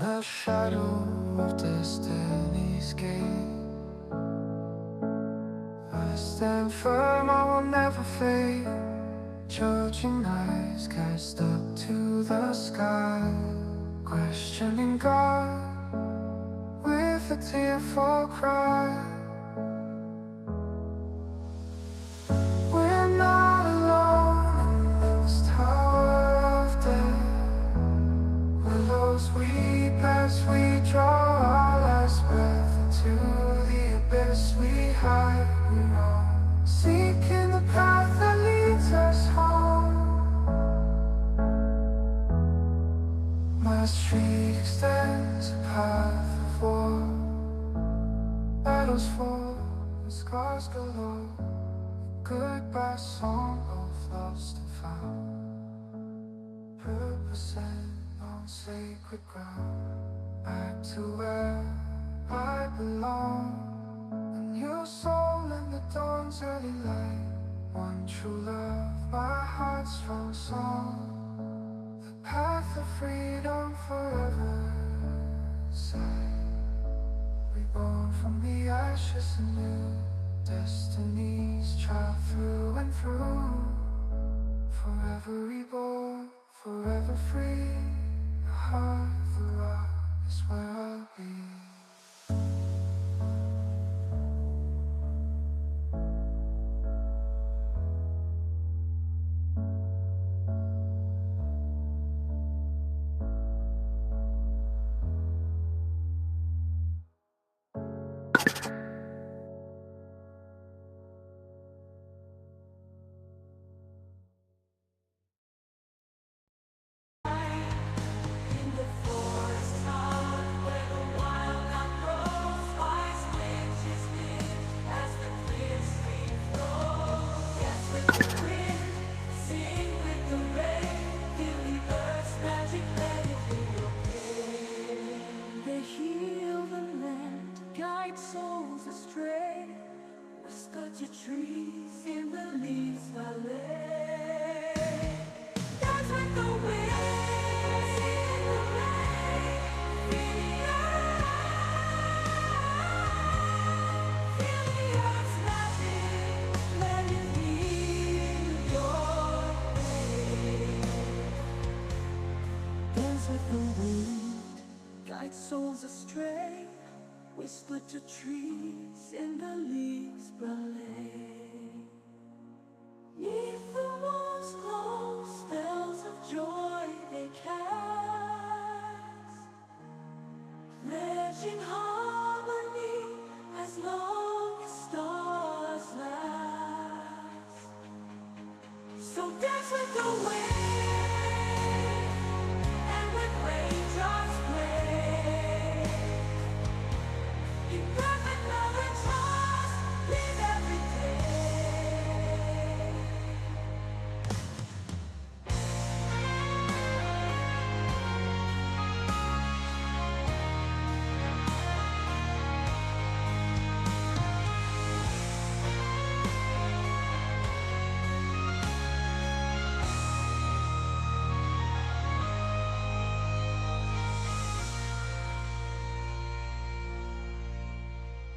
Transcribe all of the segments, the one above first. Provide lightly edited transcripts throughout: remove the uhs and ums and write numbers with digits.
the shadow of destiny's gate. I stand firm, I will never fade. Judging eyes cast up to the sky, questioning God with a tearful cry. We're not alone in this tower of death. Willows weep as we draw our last breath into the abyss we hide. We roam, seeking the path that leads us home. My street extends a path of war, battles fought and scars galore. Goodbye song of lost and found, purpose and on sacred ground. Back to where I belong, a new soul in the dawn's early light. One true love, my heart's strong song. The path of freedom forever sight. Reborn from the ashes anew, destinies trial through and through. Forever reborn, forever free. The heart of the rock is where I'll be. Trees in the leaves valley. Dance with the wind, sing in the rain. Feel the earth, feel the earth's magic. Let it heal your pain. Dance with the wind, guide souls astray. Whisper to trees in the leaves ballet. Neath the moon's glow, spells of joy they cast, pledging harmony as long as stars last. So dance with the wind, and with raindrops play. In perfect love and trust, live every day.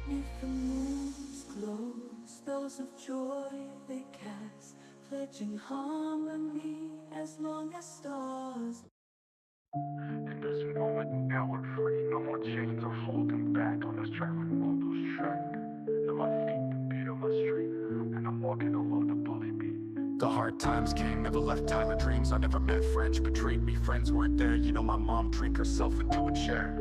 If the moon's glow, spells of joy they cast, pledging harmony as long as stars. In this moment, now we're free. No more chains are holding back on us traveling on those tracks. To my feet, the beat of my street, and I'm walking along the bully beat. The hard times came, never left Tyler dreams. I never met friends, betrayed me. Friends weren't there. You know my mom drank herself into a chair.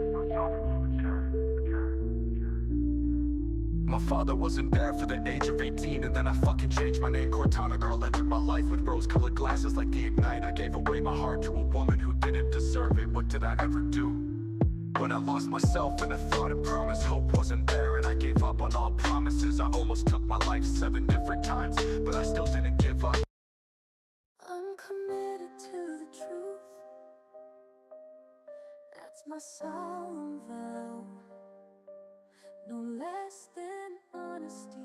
My father wasn't there for the age of 18, and then I fucking changed my name. Cortana girl entered my life with rose-colored glasses like the Ignite. I gave away my heart to a woman who didn't deserve it. What did I ever do? When I lost myself and I thought and promised hope wasn't there, and I gave up on all promises. I almost took my life 7 different times, but I still didn't give up. I'm committed to the truth. That's my solemn vow. No less than honesty.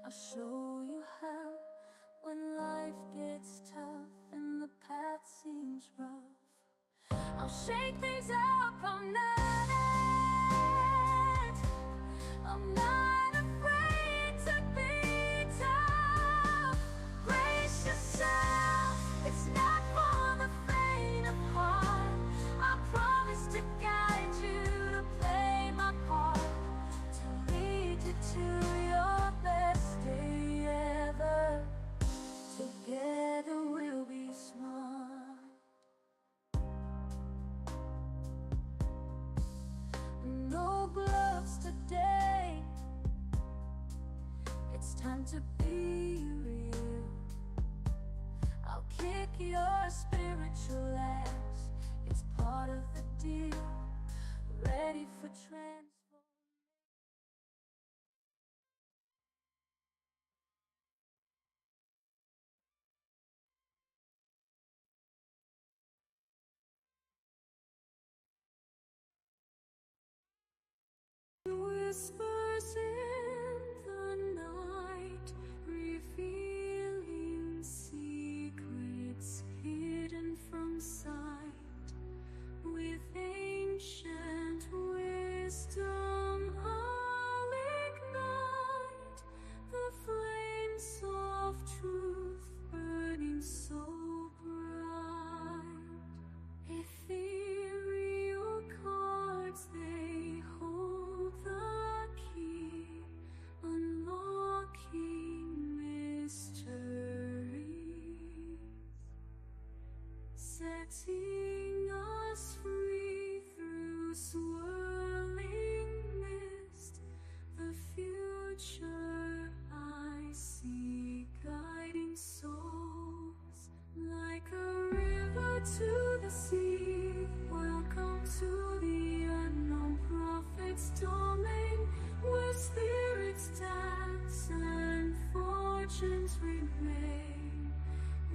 I'll show you how. When life gets tough and the path seems rough, I'll shake things up, I'm not afraid to be tough. Brace yourself, it's not for the faint of heart. I promise to guide you, to play my part, to lead you to your best day ever. Together we'll be smart. No gloves today. It's time to be real. I'll kick your spiritual ass. It's part of the deal. Ready for transformation. Whispers in the night, revealing secrets hidden from sight. With ancient wisdom, I'll ignite the flames of truth burning so bright. Ethereal cards, they hold the key, unlocking mysteries, setting us free through swirling mist. The future I see, guiding souls like a river to the sea. Welcome to the unknown prophet's domain, where spirits dance and fortunes remain.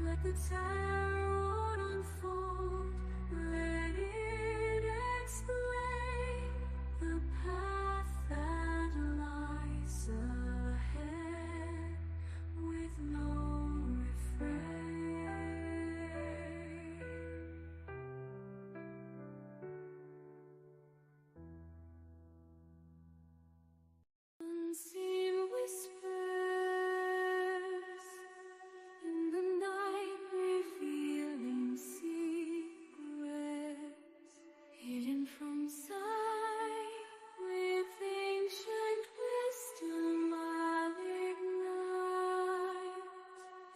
Let the tarot unfold, let it explain the path that lies ahead with no refrain. Unseen whispers in the night, revealing secrets hidden from sight. With ancient wisdom, I'll ignite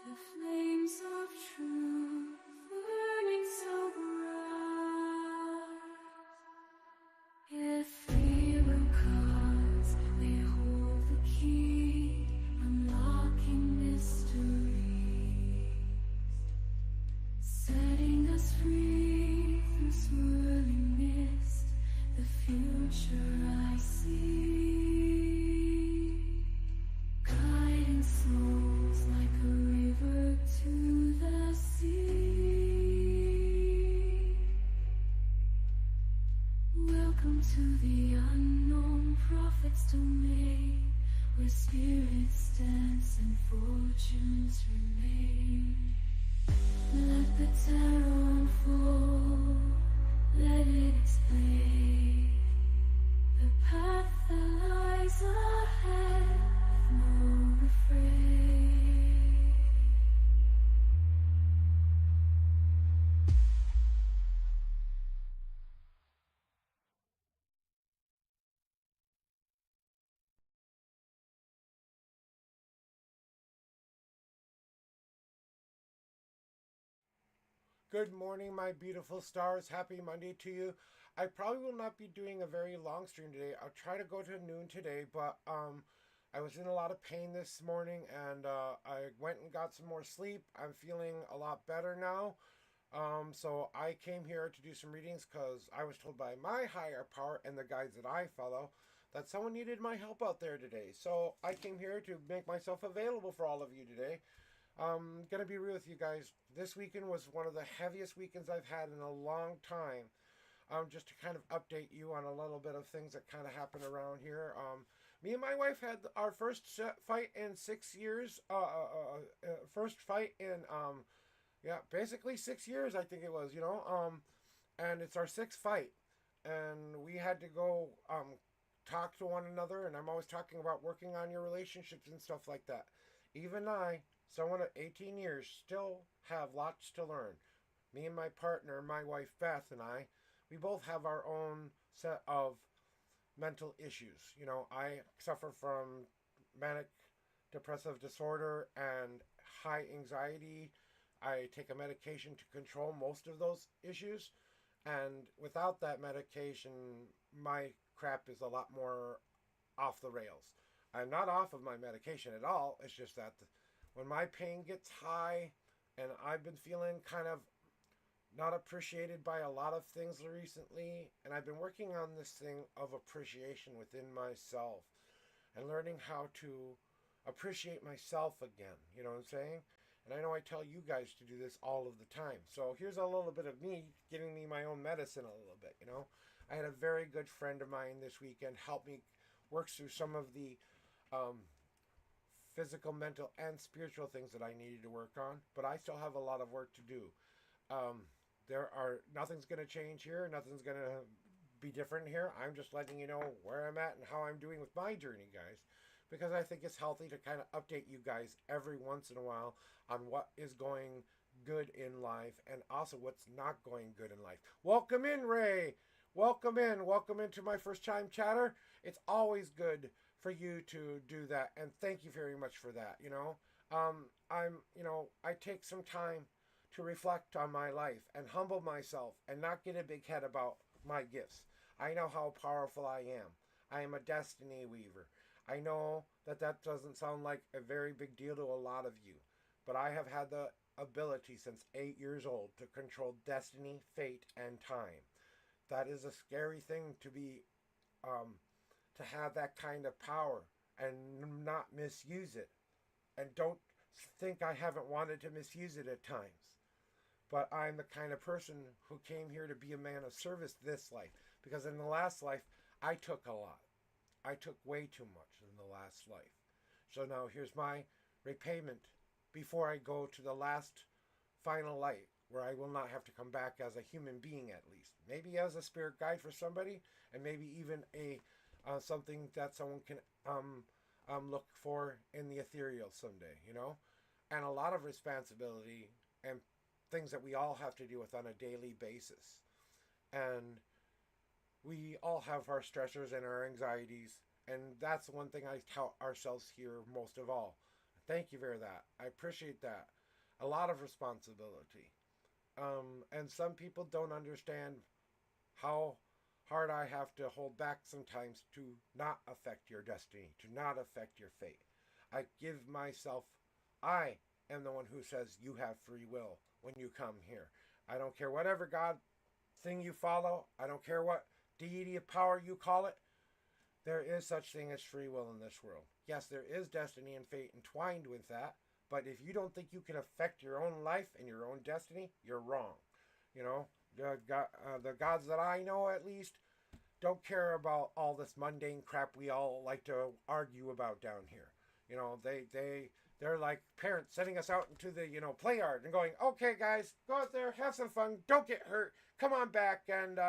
the flames of truth burning so bright. Ethereal cards, they hold the key, unlocking mysteries, setting us free through swirling mist. The future I see, guiding souls like a river to the sea. Welcome to the unknown prophet's domain, where spirits dance and fortunes remain. Let the tarot unfold, let it explain the path that lies ahead with no refrain. Good morning, my beautiful stars. Happy Monday to you. I probably will not be doing a very long stream today. I'll try to go to noon today, but I was in a lot of pain this morning, and I went and got some more sleep. I'm feeling a lot better now. So I came here to do some readings because I was told by my higher power and the guides that I follow that someone needed my help out there today. So I came here to make myself available for all of you today. Gonna be real with you guys. This weekend was one of the heaviest weekends I've had in a long time. Just to kind of update you on a little bit of things that kind of happened around here. Me and my wife had our first fight in 6 years. First fight in basically 6 years. I think it was. and it's our sixth fight, and we had to go talk to one another. And I'm always talking about working on your relationships and stuff like that. Even I, someone at 18 years, still have lots to learn. Me and my partner, my wife Beth, and I, we both have our own set of mental issues. You know, I suffer from manic depressive disorder and high anxiety. I take a medication to control most of those issues. And without that medication, my crap is a lot more off the rails. I'm not off of my medication at all. It's just that when my pain gets high and I've been feeling kind of not appreciated by a lot of things recently, and I've been working on this thing of appreciation within myself and learning how to appreciate myself again. You know what I'm saying? And I know I tell you guys to do this all of the time. So here's a little bit of me giving me my own medicine a little bit, you know. I had a very good friend of mine this weekend help me work through some of the um, physical, mental, and spiritual things that I needed to work on. But I still have a lot of work to do. Um, nothing's going to change here. Nothing's going to be different here. I'm just letting you know where I'm at and how I'm doing with my journey, guys. Because I think it's healthy to kind of update you guys every once in a while on what is going good in life and also what's not going good in life. Welcome in, Ray. Welcome in. Welcome into my first time chatter. It's always good for you to do that, and thank you very much for that. I take some time to reflect on my life and humble myself and not get a big head about my gifts. I know how powerful I am. I am a destiny weaver. I know that that doesn't sound like a very big deal to a lot of you, but I have had the ability since 8 years old to control destiny, fate, and time. That is a scary thing to have that kind of power and not misuse it. And don't think I haven't wanted to misuse it at times. But I'm the kind of person who came here to be a man of service this life. Because in the last life, I took a lot. I took way too much in the last life. So now here's my repayment before I go to the last final light, where I will not have to come back as a human being at least. Maybe as a spirit guide for somebody, and maybe even a something that someone can look for in the ethereal someday, you know? And a lot of responsibility and things that we all have to deal with on a daily basis. And we all have our stressors and our anxieties, and that's one thing I tell ourselves here most of all. Thank you for that. I appreciate that. A lot of responsibility. And some people don't understand how hard I have to hold back sometimes to not affect your destiny, to not affect your fate. I am the one who says you have free will when you come here. I don't care whatever God thing you follow. I don't care what deity of power you call it. There is such thing as free will in this world. Yes, there is destiny and fate entwined with that. But if you don't think you can affect your own life and your own destiny, you're wrong. You know, the gods that I know at least don't care about all this mundane crap we all like to argue about down here. You know, they're like parents sending us out into the, play yard and going, okay, guys, go out there, have some fun, don't get hurt, come on back and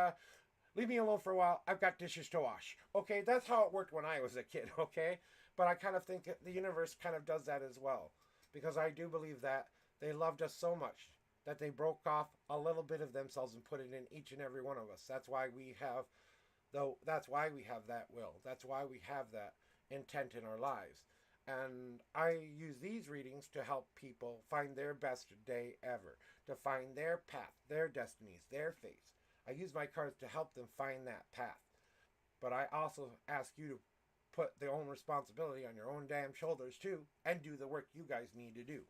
leave me alone for a while. I've got dishes to wash. Okay, that's how it worked when I was a kid, okay? But I kind of think the universe kind of does that as well. Because I do believe that they loved us so much that they broke off a little bit of themselves and put it in each and every one of us. That's why we have that will. That's why we have that intent in our lives. And I use these readings to help people find their best day ever, to find their path, their destinies, their fates. I use my cards to help them find that path. But I also ask you to put their own responsibility on your own damn shoulders too, and do the work you guys need to do.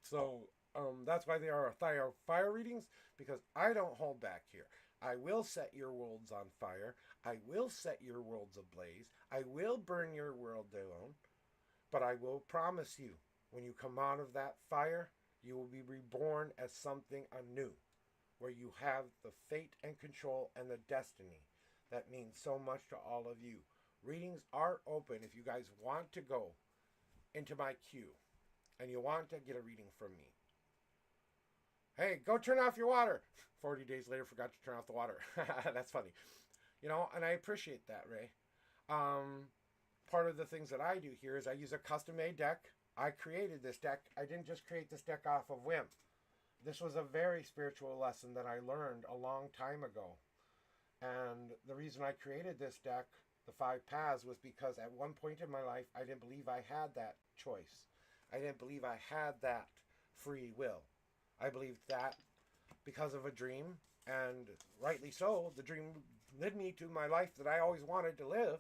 So that's why they are fire readings, because I don't hold back here. I will set your worlds on fire. I will set your worlds ablaze. I will burn your world down. But I will promise you, when you come out of that fire, you will be reborn as something anew, where you have the fate and control and the destiny that means so much to all of you. Readings are open if you guys want to go into my queue and you want to get a reading from me. Hey, go turn off your water. 40 days later, forgot to turn off the water. That's funny. And I appreciate that, Ray. Um, Part of the things that I do here is I use a custom made deck. I created this deck. I didn't just create this deck off of whim. This was a very spiritual lesson that I learned a long time ago. And the reason I created this deck, the five paths, was because at one point in my life, I didn't believe I had that choice. I didn't believe I had that free will. I believed that because of a dream, and rightly so, the dream led me to my life that I always wanted to live.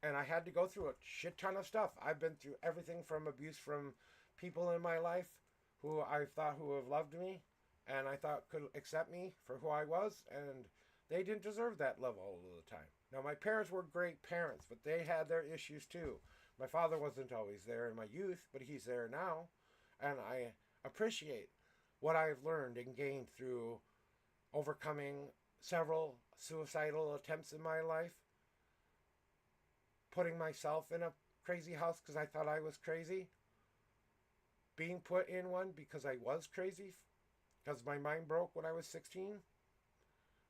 And I had to go through a shit ton of stuff. I've been through everything from abuse from people in my life who I thought who have loved me and I thought could accept me for who I was, and they didn't deserve that love all of the time. Now, my parents were great parents, but they had their issues too. My father wasn't always there in my youth, but he's there now, and I appreciate what I've learned and gained through overcoming several suicidal attempts in my life, putting myself in a crazy house because I thought I was crazy, being put in one because I was crazy, because my mind broke when I was 16.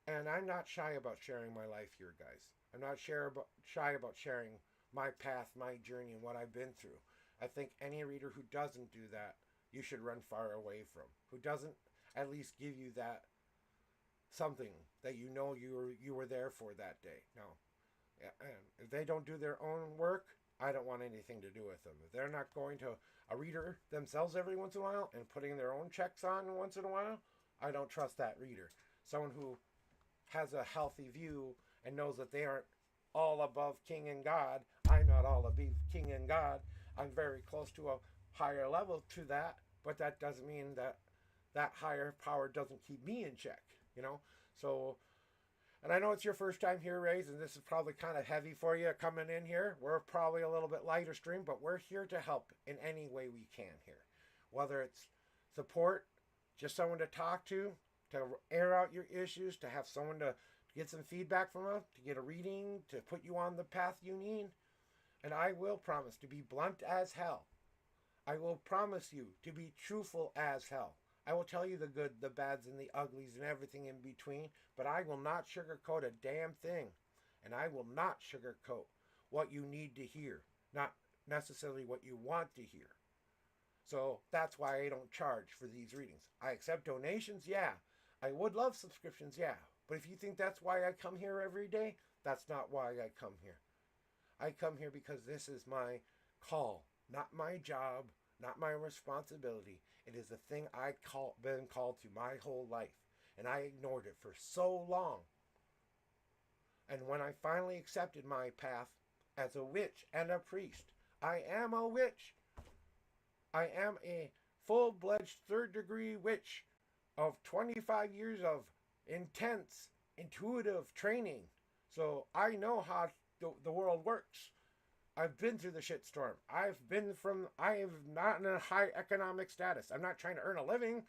And I'm not shy about sharing my life here, guys. I'm not shy about sharing my path, my journey, and what I've been through. I think any reader who doesn't do that, you should run far away from. Who doesn't at least give you that something that you were there for that day. No. And if they don't do their own work, I don't want anything to do with them. If they're not going to a reader themselves every once in a while and putting their own checks on once in a while, I don't trust that reader. Someone who has a healthy view and knows that they aren't all above King and God. I'm not all above King and God. I'm very close to a higher level to that, but that doesn't mean that that higher power doesn't keep me in check, So, and I know it's your first time here, Rays, and this is probably kind of heavy for you coming in here. We're probably a little bit lighter stream, but we're here to help in any way we can here. Whether it's support, just someone to talk to air out your issues, to have someone to get some feedback from us, to get a reading, to put you on the path you need. And I will promise to be blunt as hell. I will promise you to be truthful as hell. I will tell you the good, the bads, and the uglies, and everything in between, but I will not sugarcoat a damn thing. And I will not sugarcoat what you need to hear, not necessarily what you want to hear. So that's why I don't charge for these readings. I accept donations, yeah. I would love subscriptions, yeah. But if you think that's why I come here every day, that's not why I come here. I come here because this is my call, not my job, not my responsibility. It is the thing been called to my whole life. And I ignored it for so long. And when I finally accepted my path as a witch and a priest, I am a witch. I am a full-fledged third-degree witch of 25 years of intense, intuitive training. So I know how the world works. I've been through the shitstorm. I am not in a high economic status. I'm not trying to earn a living.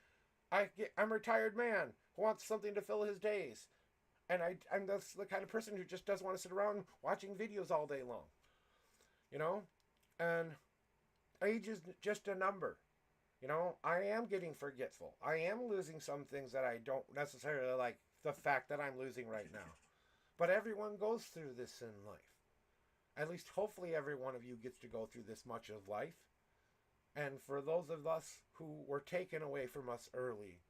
I'm a retired man who wants something to fill his days. And I'm the kind of person who just doesn't want to sit around watching videos all day long. And age is just a number. I am getting forgetful. I am losing some things that I don't necessarily like the fact that I'm losing right now. But everyone goes through this in life. At least hopefully every one of you gets to go through this much of life. And for those of us who were taken away from us early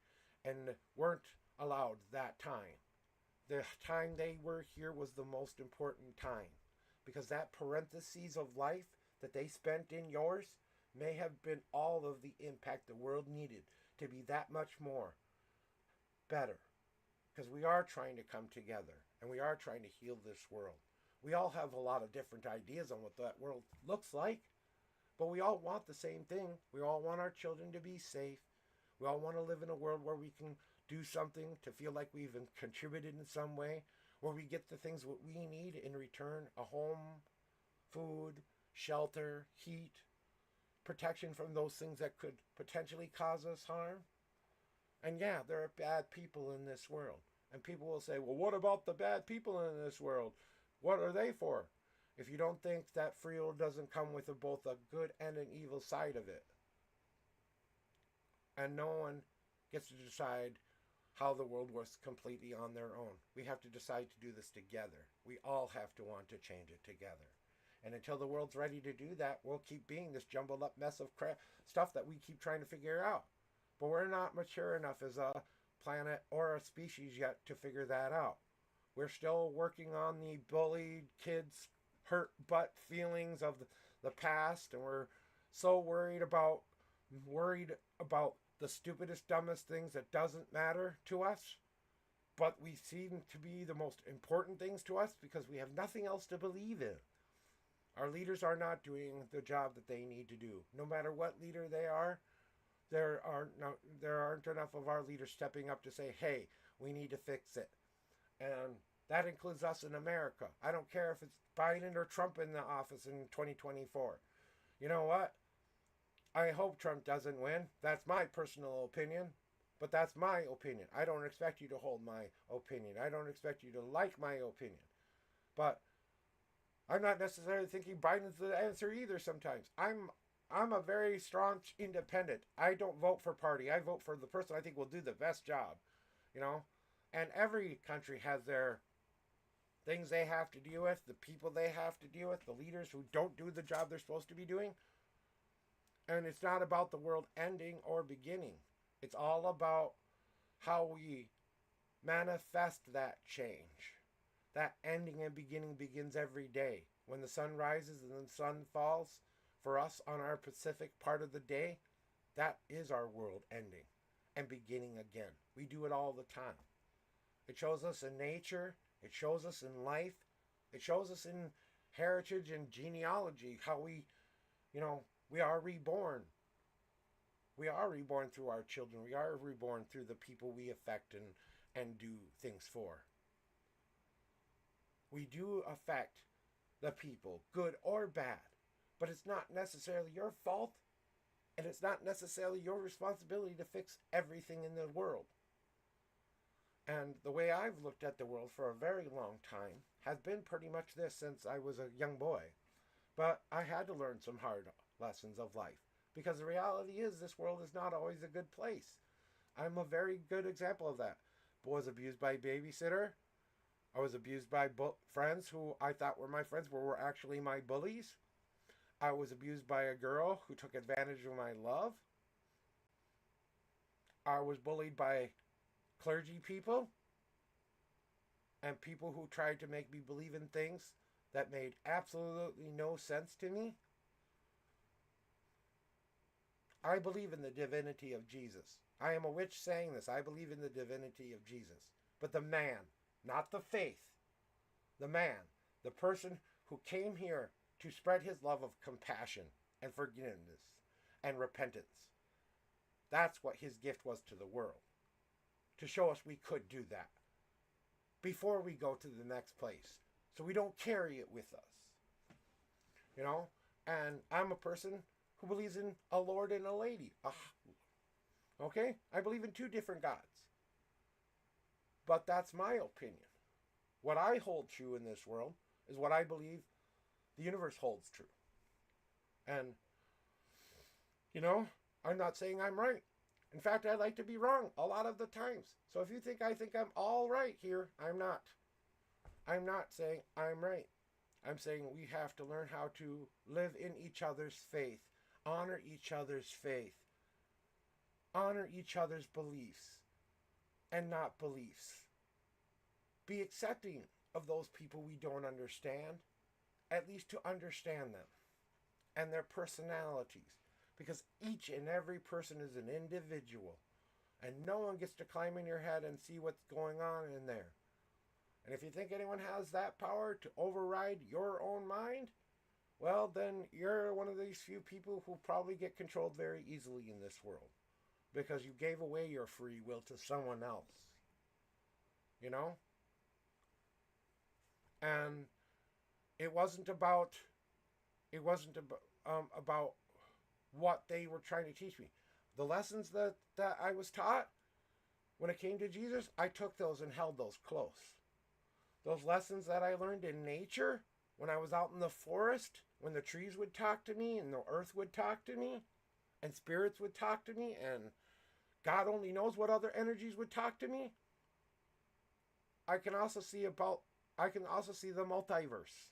and weren't allowed that time, the time they were here was the most important time. Because that parentheses of life that they spent in yours may have been all of the impact the world needed to be that much more better. Because we are trying to come together and we are trying to heal this world. We all have a lot of different ideas on what that world looks like, but we all want the same thing. We all want our children to be safe. We all want to live in a world where we can do something to feel like we've contributed in some way, where we get the things what we need in return: a home, food, shelter, heat, protection from those things that could potentially cause us harm. And yeah, there are bad people in this world. And people will say, well, what about the bad people in this world? What are they for? If you don't think that free will doesn't come with both a good and an evil side of it. And no one gets to decide how the world works completely on their own. We have to decide to do this together. We all have to want to change it together. And until the world's ready to do that, we'll keep being this jumbled up mess of crap stuff that we keep trying to figure out. But we're not mature enough as a planet or a species yet to figure that out. We're still working on the bullied kids hurt butt feelings of the past, and we're so worried about the stupidest, dumbest things that doesn't matter to us, but we seem to be the most important things to us because we have nothing else to believe in. Our leaders are not doing the job that they need to do. No matter what leader they are, there aren't enough of our leaders stepping up to say, hey, we need to fix it. And that includes us in America. I don't care if it's Biden or Trump in the office in 2024. You know what? I hope Trump doesn't win. That's my personal opinion. But that's my opinion. I don't expect you to hold my opinion. I don't expect you to like my opinion. But I'm not necessarily thinking Biden's the answer either sometimes. I'm a very staunch independent. I don't vote for party. I vote for the person I think will do the best job. You know? And every country has their things they have to deal with, the people they have to deal with, the leaders who don't do the job they're supposed to be doing. And it's not about the world ending or beginning. It's all about how we manifest that change. That ending and beginning begins every day. When the sun rises and the sun falls, for us on our Pacific part of the day, that is our world ending and beginning again. We do it all the time. It shows us in nature. It shows us in life. It shows us in heritage and genealogy, how we are reborn. We are reborn through our children. We are reborn through the people we affect and do things for. We do affect the people, good or bad. But it's not necessarily your fault, and it's not necessarily your responsibility to fix everything in the world. And the way I've looked at the world for a very long time has been pretty much this since I was a young boy. But I had to learn some hard lessons of life. Because the reality is this world is not always a good place. I'm a very good example of that. I was abused by a babysitter. I was abused by friends who I thought were my friends but were actually my bullies. I was abused by a girl who took advantage of my love. I was bullied by clergy people and people who tried to make me believe in things that made absolutely no sense to me. I believe in the divinity of Jesus. I am a witch saying this. I believe in the divinity of Jesus. But the man, not the faith, the man, the person who came here to spread his love of compassion and forgiveness and repentance. That's what his gift was to the world. To show us we could do that before we go to the next place. So we don't carry it with us. You know? And I'm a person who believes in a Lord and a lady. Okay? I believe in two different gods. But that's my opinion. What I hold true in this world is what I believe the universe holds true. And, I'm not saying I'm right. In fact, I like to be wrong a lot of the times. So if you think I think I'm all right here, I'm not. I'm not saying I'm right. I'm saying we have to learn how to live in each other's faith, honor each other's faith, honor each other's beliefs and not beliefs. Be accepting of those people we don't understand, at least to understand them and their personalities. Because each and every person is an individual. And no one gets to climb in your head and see what's going on in there. And if you think anyone has that power to override your own mind, well, then you're one of these few people who probably get controlled very easily in this world. Because you gave away your free will to someone else. And it wasn't about what they were trying to teach me. The lessons that I was taught when it came to Jesus, I took those and held those close. Those lessons that I learned in nature, when I was out in the forest, when the trees would talk to me and the earth would talk to me, and spirits would talk to me, and God only knows what other energies would talk to me. I can also see the multiverse.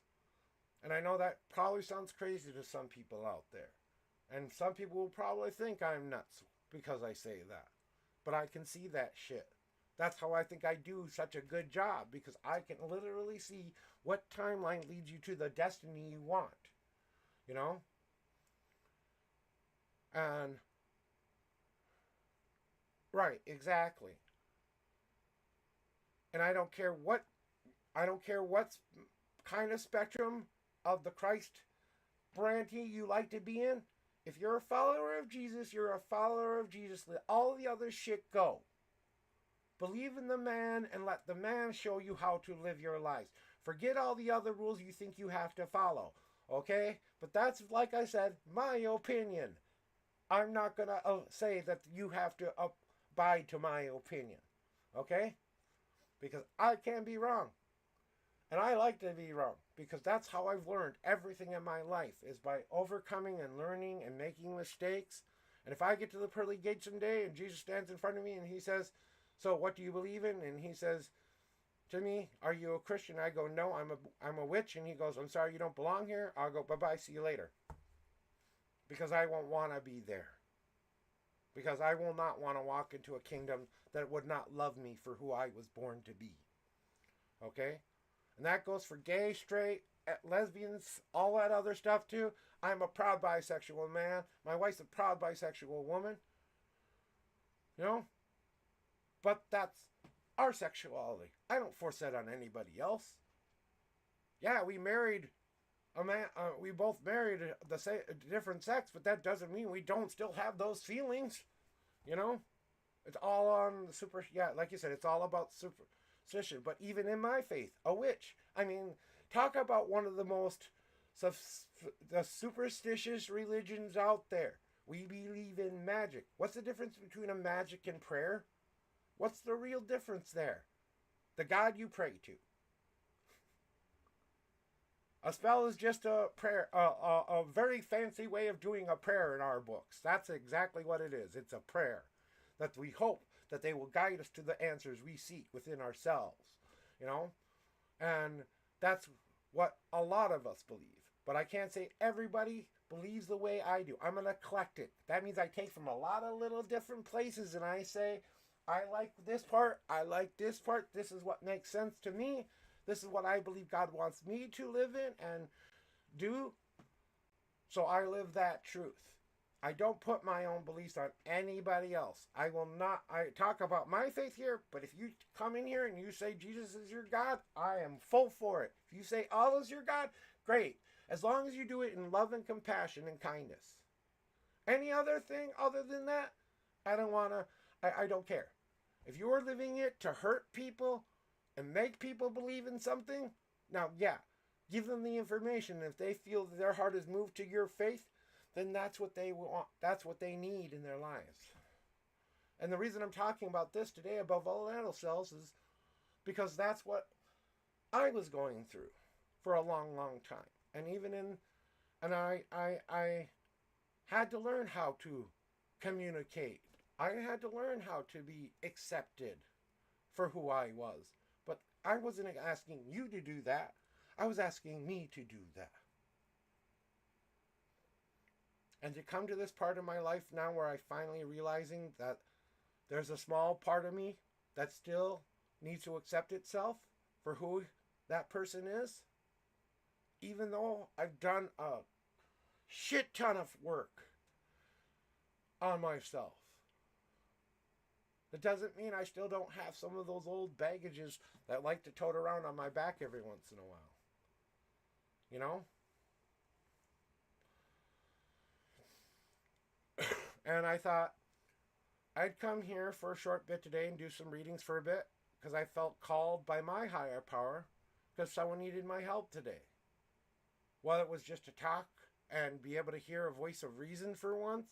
And I know that probably sounds crazy to some people out there. And some people will probably think I'm nuts because I say that. But I can see that shit. That's how I think I do such a good job, because I can literally see what timeline leads you to the destiny you want. You know? And right, exactly. And I don't care what kind of spectrum of the Christ brand you like to be in. If you're a follower of Jesus, you're a follower of Jesus. Let all the other shit go. Believe in the man and let the man show you how to live your lives. Forget all the other rules you think you have to follow. Okay? But that's, like I said, my opinion. I'm not going to say that you have to abide to my opinion. Okay? Because I can be wrong. And I like to be wrong, because that's how I've learned everything in my life, is by overcoming and learning and making mistakes. And if I get to the pearly gate someday and Jesus stands in front of me and he says, so what do you believe in? And he says to me, are you a Christian? I go, no, I'm a witch. And he goes, I'm sorry, you don't belong here. I'll go, bye-bye, see you later. Because I won't want to be there. Because I will not want to walk into a kingdom that would not love me for who I was born to be. Okay? And that goes for gay, straight, lesbians, all that other stuff too. I'm a proud bisexual man. My wife's a proud bisexual woman. You know? But that's our sexuality. I don't force that on anybody else. Yeah, we married a man. We both married a different sex, but that doesn't mean we don't still have those feelings. You know? It's all on the super... Yeah, like you said, it's all about superstition. But even in my faith, a witch. I mean, talk about one of the most the superstitious religions out there. We believe in magic. What's the difference between a magic and prayer? What's the real difference there? The God you pray to. A spell is just a prayer, a very fancy way of doing a prayer in our books. That's exactly what it is. It's a prayer that we hope that they will guide us to the answers we seek within ourselves, you know? And that's what a lot of us believe. But I can't say everybody believes the way I do. I'm an eclectic. That means I take from a lot of little different places and I say, I like this part, I like this part, this is what makes sense to me, this is what I believe God wants me to live in and do, so I live that truth. I don't put my own beliefs on anybody else. I talk about my faith here, but if you come in here and you say Jesus is your God, I am full for it. If you say Allah is your God, great. As long as you do it in love and compassion and kindness. Any other thing other than that, I don't care. If you're living it to hurt people and make people believe in something, now, yeah, give them the information. If they feel that their heart is moved to your faith, then that's what they want. That's what they need in their lives. And the reason I'm talking about this today above all else is because that's what I was going through for a long, long time. And I had to learn how to communicate. I had to learn how to be accepted for who I was. But I wasn't asking you to do that. I was asking me to do that. And to come to this part of my life now where I'm finally realizing that there's a small part of me that still needs to accept itself for who that person is. Even though I've done a shit ton of work on myself. It doesn't mean I still don't have some of those old baggages that like to tote around on my back every once in a while. You know? And I thought I'd come here for a short bit today and do some readings for a bit because I felt called by my higher power because someone needed my help today. Whether it was just to talk and be able to hear a voice of reason for once,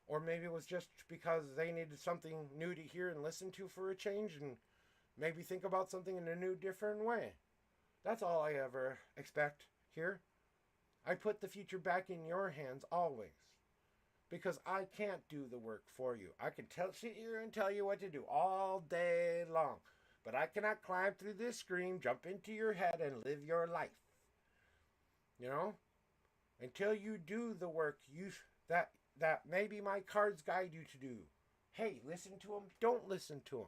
or maybe it was just because they needed something new to hear and listen to for a change and maybe think about something in a new, different way. That's all I ever expect here. I put the future back in your hands always. because I can't do the work for you. I can sit here and tell you what to do all day long, but I cannot climb through this screen, jump into your head, and live your life. You know, until you do the work that maybe my cards guide you to do. Hey, listen to them. Don't listen to them,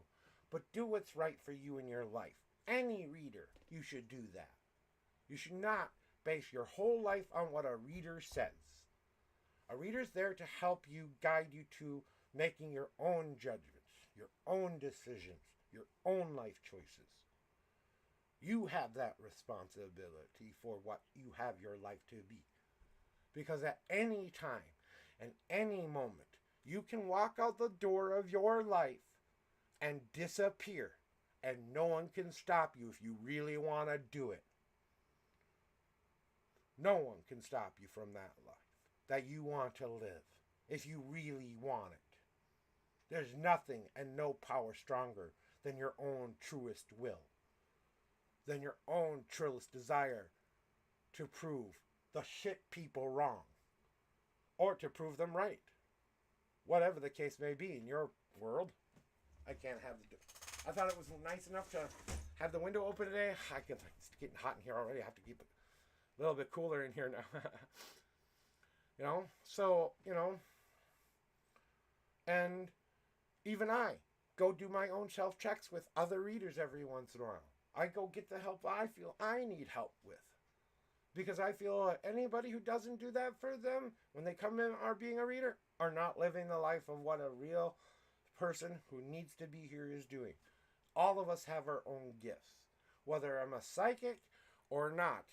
but do what's right for you in your life. Any reader, you should do that. You should not base your whole life on what a reader says. A reader's there to help you, guide you to making your own judgments, your own decisions, your own life choices. You have that responsibility for what you have your life to be. Because at any time and any moment, you can walk out the door of your life and disappear, and no one can stop you if you really want to do it. No one can stop you from that life that you want to live if you really want it. There's nothing and no power stronger than your own truest will, than your own truest desire to prove the shit people wrong or to prove them right. Whatever the case may be in your world. I can't have the... I thought it was nice enough to have the window open today. It's getting hot in here already. I have to keep it a little bit cooler in here now. You know? So, you know. And even I go do my own self-checks with other readers every once in a while. I go get the help I feel I need help with. Because I feel anybody who doesn't do that for them when they come in are being a reader are not living the life of what a real person who needs to be here is doing. All of us have our own gifts. Whether I'm a psychic or not.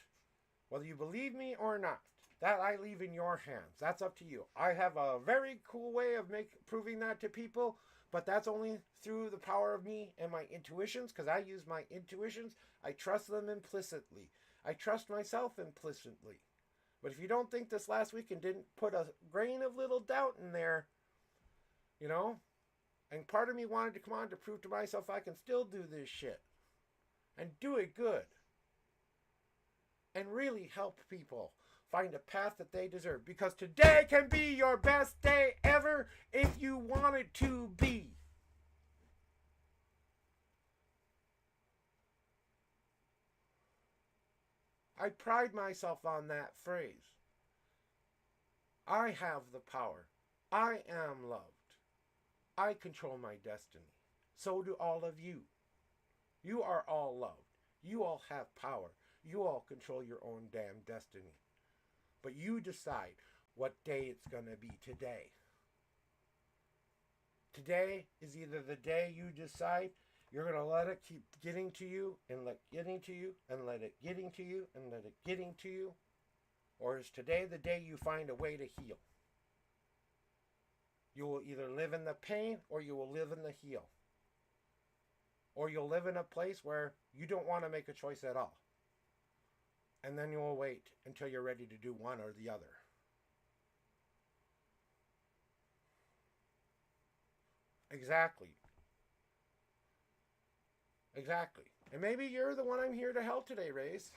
Whether you believe me or not. That I leave in your hands. That's up to you. I have a very cool way of proving that to people. But that's only through the power of me and my intuitions. Because I use my intuitions. I trust them implicitly. I trust myself implicitly. But if you don't think this last week and didn't put a grain of little doubt in there, you know, and part of me wanted to come on to prove to myself I can still do this shit and do it good and really help people find a path that they deserve, because today can be your best day ever if you want it to be. I pride myself on that phrase. I have the power. I am loved. I control my destiny. So do all of you. You are all loved. You all have power. You all control your own damn destiny. But you decide what day it's going to be today. Today is either the day you decide you're going to let it keep getting to you and let getting to you and let it getting to you and let it getting to you. Or is today the day you find a way to heal? You will either live in the pain or you will live in the heal. Or you'll live in a place where you don't want to make a choice at all. And then you will wait until you're ready to do one or the other. Exactly. Exactly. And maybe you're the one I'm here to help today, Rays.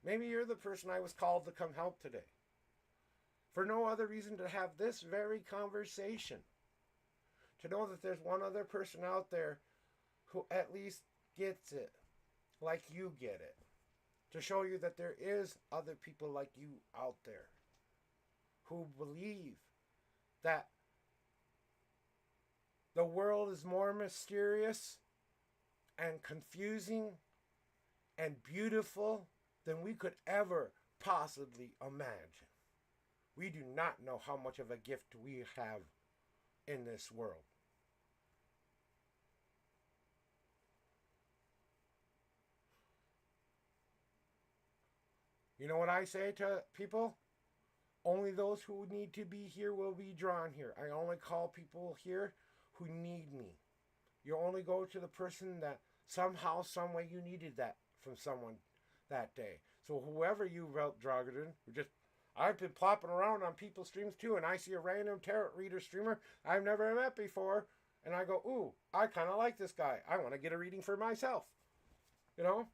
Maybe you're the person I was called to come help today. For no other reason to have this very conversation. To know that there's one other person out there who at least gets it like you get it. To show you that there is other people like you out there who believe that the world is more mysterious and confusing and beautiful than we could ever possibly imagine. We do not know how much of a gift we have in this world. You know what I say to people? Only those who need to be here will be drawn here. I only call people here who need me. You only go to the person that somehow, some way you needed that from someone that day. So whoever you dragged in, I've been plopping around on people's streams too, and I see a random tarot reader streamer I've never met before, and I go, ooh, I kind of like this guy. I want to get a reading for myself. You know?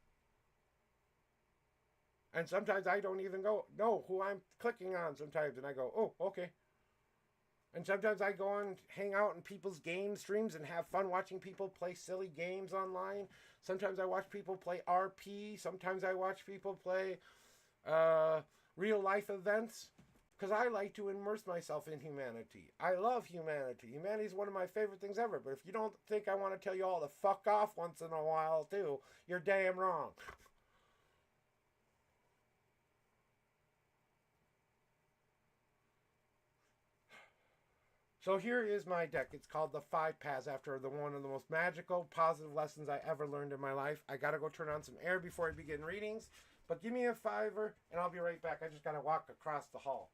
And sometimes I don't even know who I'm clicking on sometimes, and I go, oh, okay. And sometimes I go and hang out in people's game streams and have fun watching people play silly games online. Sometimes I watch people play RP. Sometimes I watch people play uh, real life events because I like to immerse myself in humanity. I love humanity. Humanity is one of my favorite things ever. But if you don't think I want to tell you all to fuck off once in a while too, you're damn wrong. So here is my deck. It's called the Five Paths after the one of the most magical, positive lessons I ever learned in my life. I gotta go turn on some air before I begin readings. But give me a fiver and I'll be right back. I just gotta walk across the hall.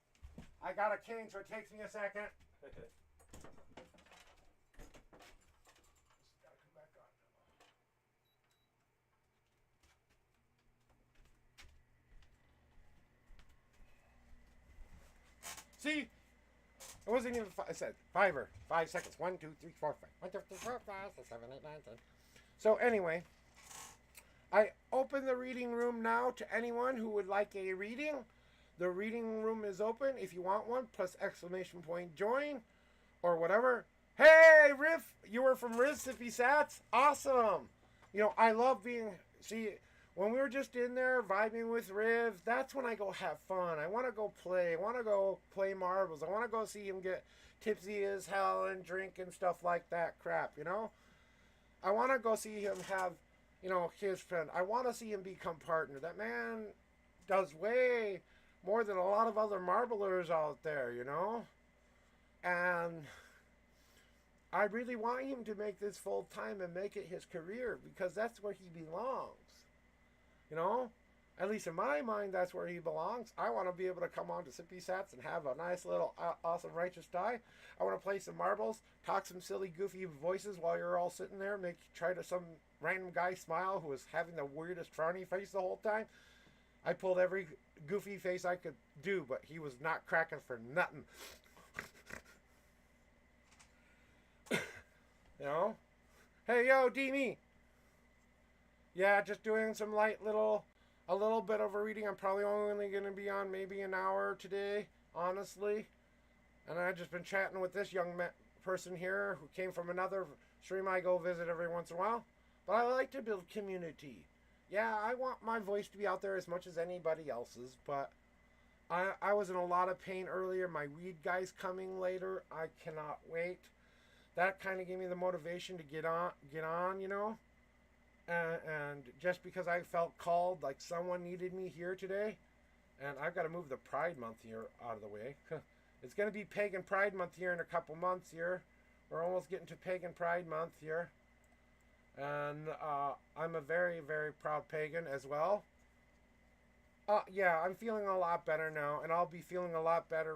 I got a cane, so it takes me a second. See? It wasn't even I said fiver. 5 seconds. 1, 2, 3, 4, 5. 1, 2, 3, 4, 5, 6, 7, 8, 9, 10. So anyway, I open the reading room now to anyone who would like a reading. The reading room is open if you want one, plus exclamation point join or whatever. Hey, Riff, you were from Sippy Sats? Awesome. You know, I love being, see, when we were just in there vibing with Riv, that's when I go have fun. I want to go play. I want to go play marbles. I want to go see him get tipsy as hell and drink and stuff like that crap, you know? I want to go see him have, you know, his friend. I want to see him become partner. That man does way more than a lot of other marblers out there, you know? And I really want him to make this full time and make it his career because that's where he belongs. You know? At least in my mind, that's where he belongs. I want to be able to come on to Sippy Sats and have a nice little awesome righteous die. I want to play some marbles, talk some silly goofy voices while you're all sitting there, try to some random guy smile who was having the weirdest frowny face the whole time. I pulled every goofy face I could do, but he was not cracking for nothing. You know? Hey, yo, D-Me. Yeah, just doing some a little bit of a reading. I'm probably only going to be on maybe an hour today, honestly. And I've just been chatting with this young person here who came from another stream I go visit every once in a while. But I like to build community. Yeah, I want my voice to be out there as much as anybody else's, but I was in a lot of pain earlier. My weed guy's coming later. I cannot wait. That kind of gave me the motivation to get on, you know? And just because I felt called, like someone needed me here today, and I've got to move the Pride Month here out of the way. It's going to be Pagan Pride Month here in a couple months here. We're almost getting to Pagan Pride Month here. And I'm a very, very proud pagan as well. Yeah, I'm feeling a lot better now, and I'll be feeling a lot better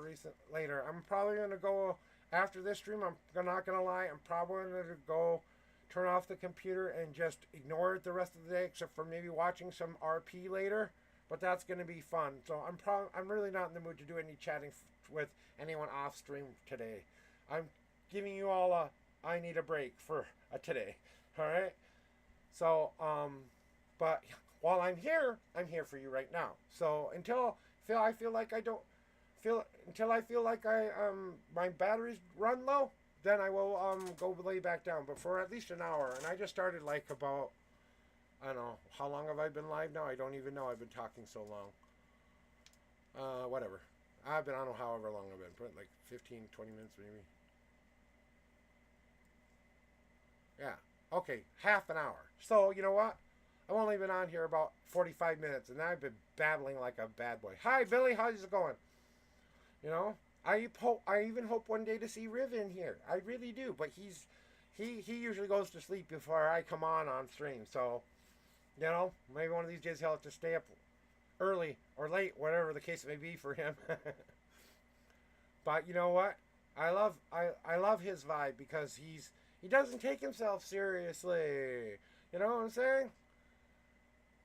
later. I'm probably going to go, after this stream, I'm not going to lie, I'm probably going to go turn off the computer and just ignore it the rest of the day, except for maybe watching some RP later. But that's going to be fun. So I'm really not in the mood to do any chatting with anyone off stream today. I'm giving you all I need a break for today. All right. So but while I'm here for you right now. So until I feel like my batteries run low, then I will go lay back down. But for at least an hour, and I just started like about, I don't know, how long have I been live now? I don't even know. I've been talking so long. Whatever. I don't know however long I've been, but like 15, 20 minutes maybe. Yeah. Okay, half an hour. So, you know what? I've only been on here about 45 minutes, and I've been babbling like a bad boy. Hi, Billy. How's it going? You know? I even hope one day to see Riv in here. I really do. But he usually goes to sleep before I come on stream. So, you know, maybe one of these days he'll have to stay up early or late, whatever the case may be for him. But you know what? I love his vibe because he doesn't take himself seriously. You know what I'm saying?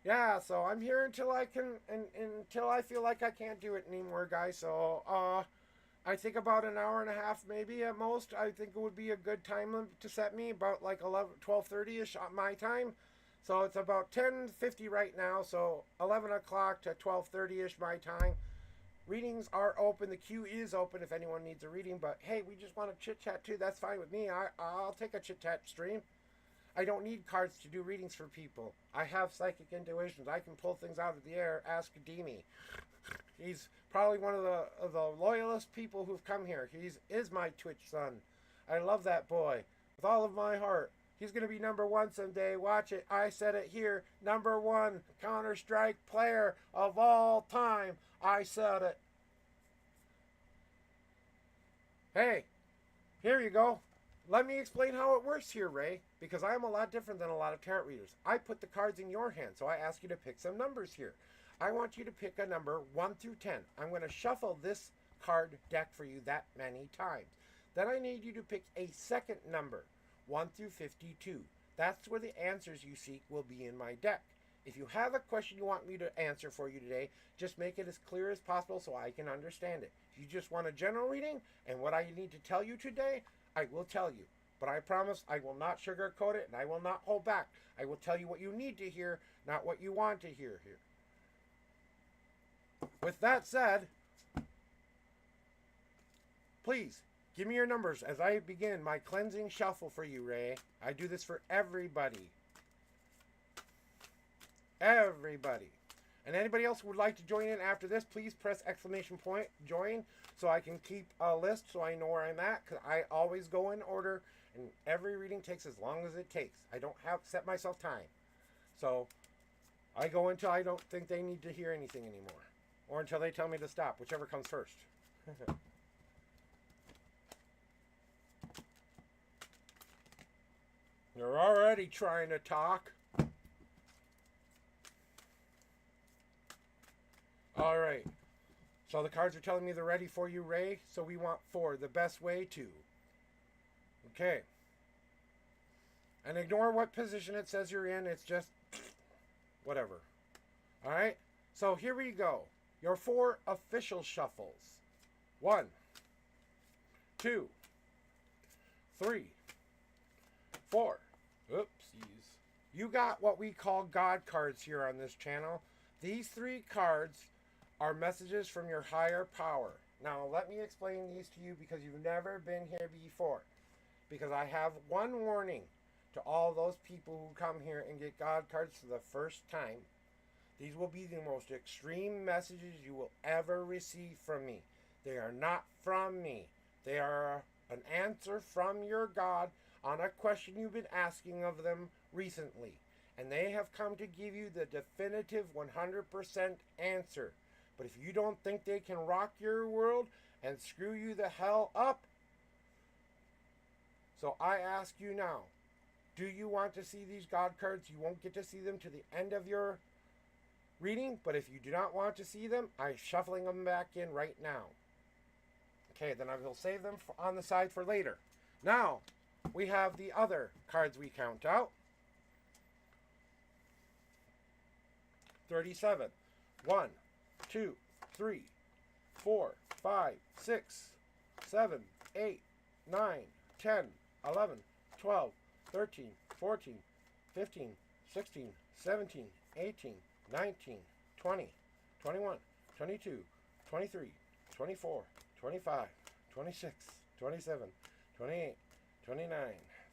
Yeah, so I'm here until I can, until I feel like I can't do it anymore, guys. So, I think about an hour and a half, maybe at most. I think it would be a good time limit to set me, about like 12:30ish my time. So it's about 10:50 right now, so 11 o'clock to 12:30ish my time. readings are open. The queue is open if anyone needs a reading. But hey, we just want to chit chat too. That's fine with me. I'll take a chit chat stream. I don't need cards to do readings for people. I have psychic intuitions. I can pull things out of the air. Ask Demi. He's probably one of the loyalist people who've come here. Is my Twitch son. I love that boy with all of my heart. He's going to be #1 someday. Watch it. I said it here. #1 Counter-Strike player of all time. I said it. Hey, here you go. Let me explain how it works here, Ray, because I'm a lot different than a lot of tarot readers. I put the cards in your hand, so I ask you to pick some numbers here. I want you to pick a number 1 through 10. I'm going to shuffle this card deck for you that many times. Then I need you to pick a second number, 1 through 52. That's where the answers you seek will be in my deck. If you have a question you want me to answer for you today, just make it as clear as possible so I can understand it. If you just want a general reading and what I need to tell you today, I will tell you. But I promise I will not sugarcoat it and I will not hold back. I will tell you what you need to hear, not what you want to hear here. With that said, please give me your numbers as I begin my cleansing shuffle for you, Ray. I do this for everybody. Everybody. And anybody else who would like to join in after this, please press ! join so I can keep a list so I know where I'm at, because I always go in order and every reading takes as long as it takes. I don't have set myself time. So I go until I don't think they need to hear anything anymore, or until they tell me to stop, whichever comes first. You're already trying to talk. All right. So the cards are telling me they're ready for you, Ray. So we want 4, the best way to. Okay. And ignore what position it says you're in. It's just whatever. All right. So here we go. Your 4 official shuffles. 1, 2, 3, 4. Oopsies. You got what we call God cards here on this channel. These 3 cards are messages from your higher power. Now, let me explain these to you because you've never been here before. Because I have one warning to all those people who come here and get God cards for the first time. These will be the most extreme messages you will ever receive from me. They are not from me. They are an answer from your God on a question you've been asking of them recently. And they have come to give you the definitive 100% answer. But if you don't think they can rock your world and screw you the hell up, so I ask you now, do you want to see these God cards? You won't get to see them to the end of your reading, but if you do not want to see them, I'm shuffling them back in right now. Okay, then I will save them on the side for later. Now, we have the other cards we count out. 37. 1, 2, 3, 4, 5, 6, 7, 8, 9, 10, 11, 12, 13, 14, 15, 16, 17, 18, 19, 20, 21, 22, 23, 24, 25, 26, 27, 28, 29,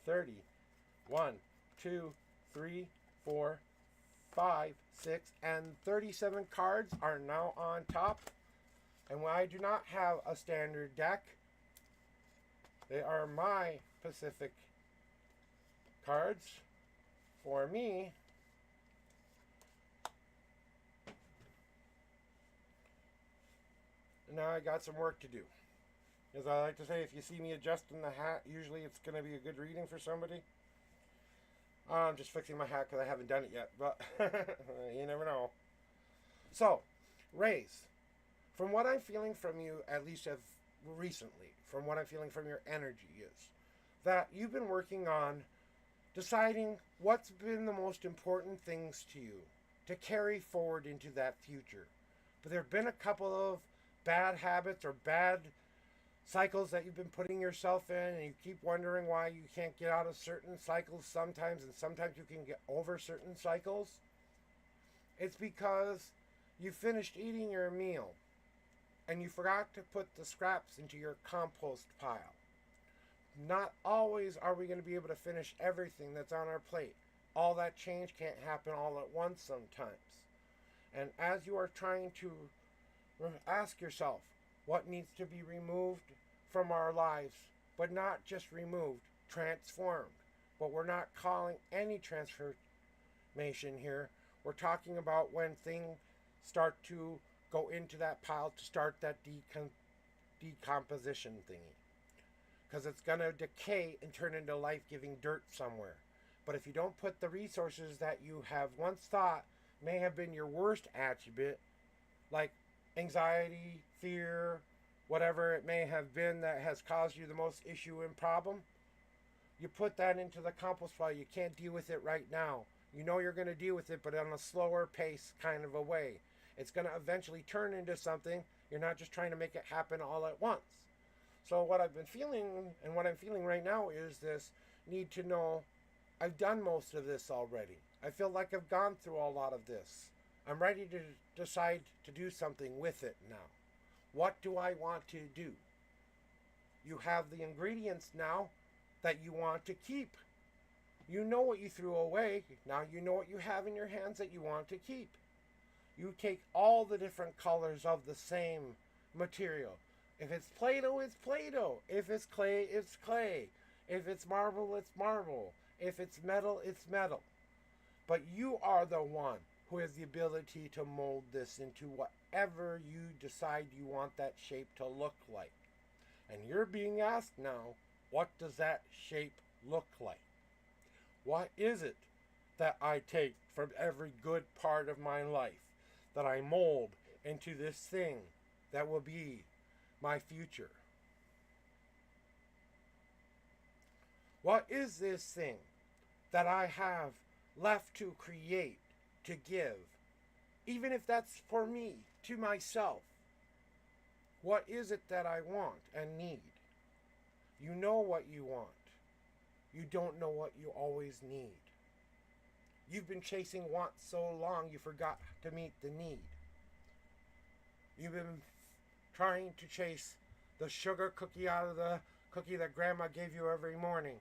30, 1, 2, 3, 4, 5, 6, and 37 cards are now on top. And when I do not have a standard deck, they are my Pacific cards for me. Now I got some work to do. As I like to say, if you see me adjusting the hat, usually it's going to be a good reading for somebody. I'm just fixing my hat because I haven't done it yet, but you never know. So, Rays, from what I'm feeling from you, at least of recently, from what I'm feeling from your energy is that you've been working on deciding what's been the most important things to you to carry forward into that future. But there have been a couple of bad habits or bad cycles that you've been putting yourself in, and you keep wondering why you can't get out of certain cycles sometimes, and sometimes you can get over certain cycles. It's because you finished eating your meal and you forgot to put the scraps into your compost pile. Not always are we going to be able to finish everything that's on our plate. All that change can't happen all at once sometimes. And as you are trying to ask yourself what needs to be removed from our lives, but not just removed, transformed. But we're not calling any transformation here. We're talking about when things start to go into that pile to start that decomposition thingy. Because it's going to decay and turn into life-giving dirt somewhere. But if you don't put the resources that you have once thought may have been your worst attribute, like anxiety, fear, whatever it may have been that has caused you the most issue and problem, you put that into the compost pile. You can't deal with it right now. You know you're going to deal with it, but on a slower pace kind of a way. It's going to eventually turn into something. You're not just trying to make it happen all at once. So what I've been feeling and what I'm feeling right now is this need to know I've done most of this already. I feel like I've gone through a lot of this. I'm ready to decide to do something with it now. What do I want to do? You have the ingredients now that you want to keep. You know what you threw away. Now you know what you have in your hands that you want to keep. You take all the different colors of the same material. If it's Play-Doh, it's Play-Doh. If it's clay, it's clay. If it's marble, it's marble. If it's metal, it's metal. But you are the one who has the ability to mold this into whatever you decide you want that shape to look like. And you're being asked now, what does that shape look like? What is it that I take from every good part of my life that I mold into this thing that will be my future? What is this thing that I have left to create, to give, even if that's for me, to myself? What is it that I want and need? You know what you want. You don't know what you always need. You've been chasing want so long you forgot to meet the need. You've been trying to chase the sugar cookie out of the cookie that Grandma gave you every morning.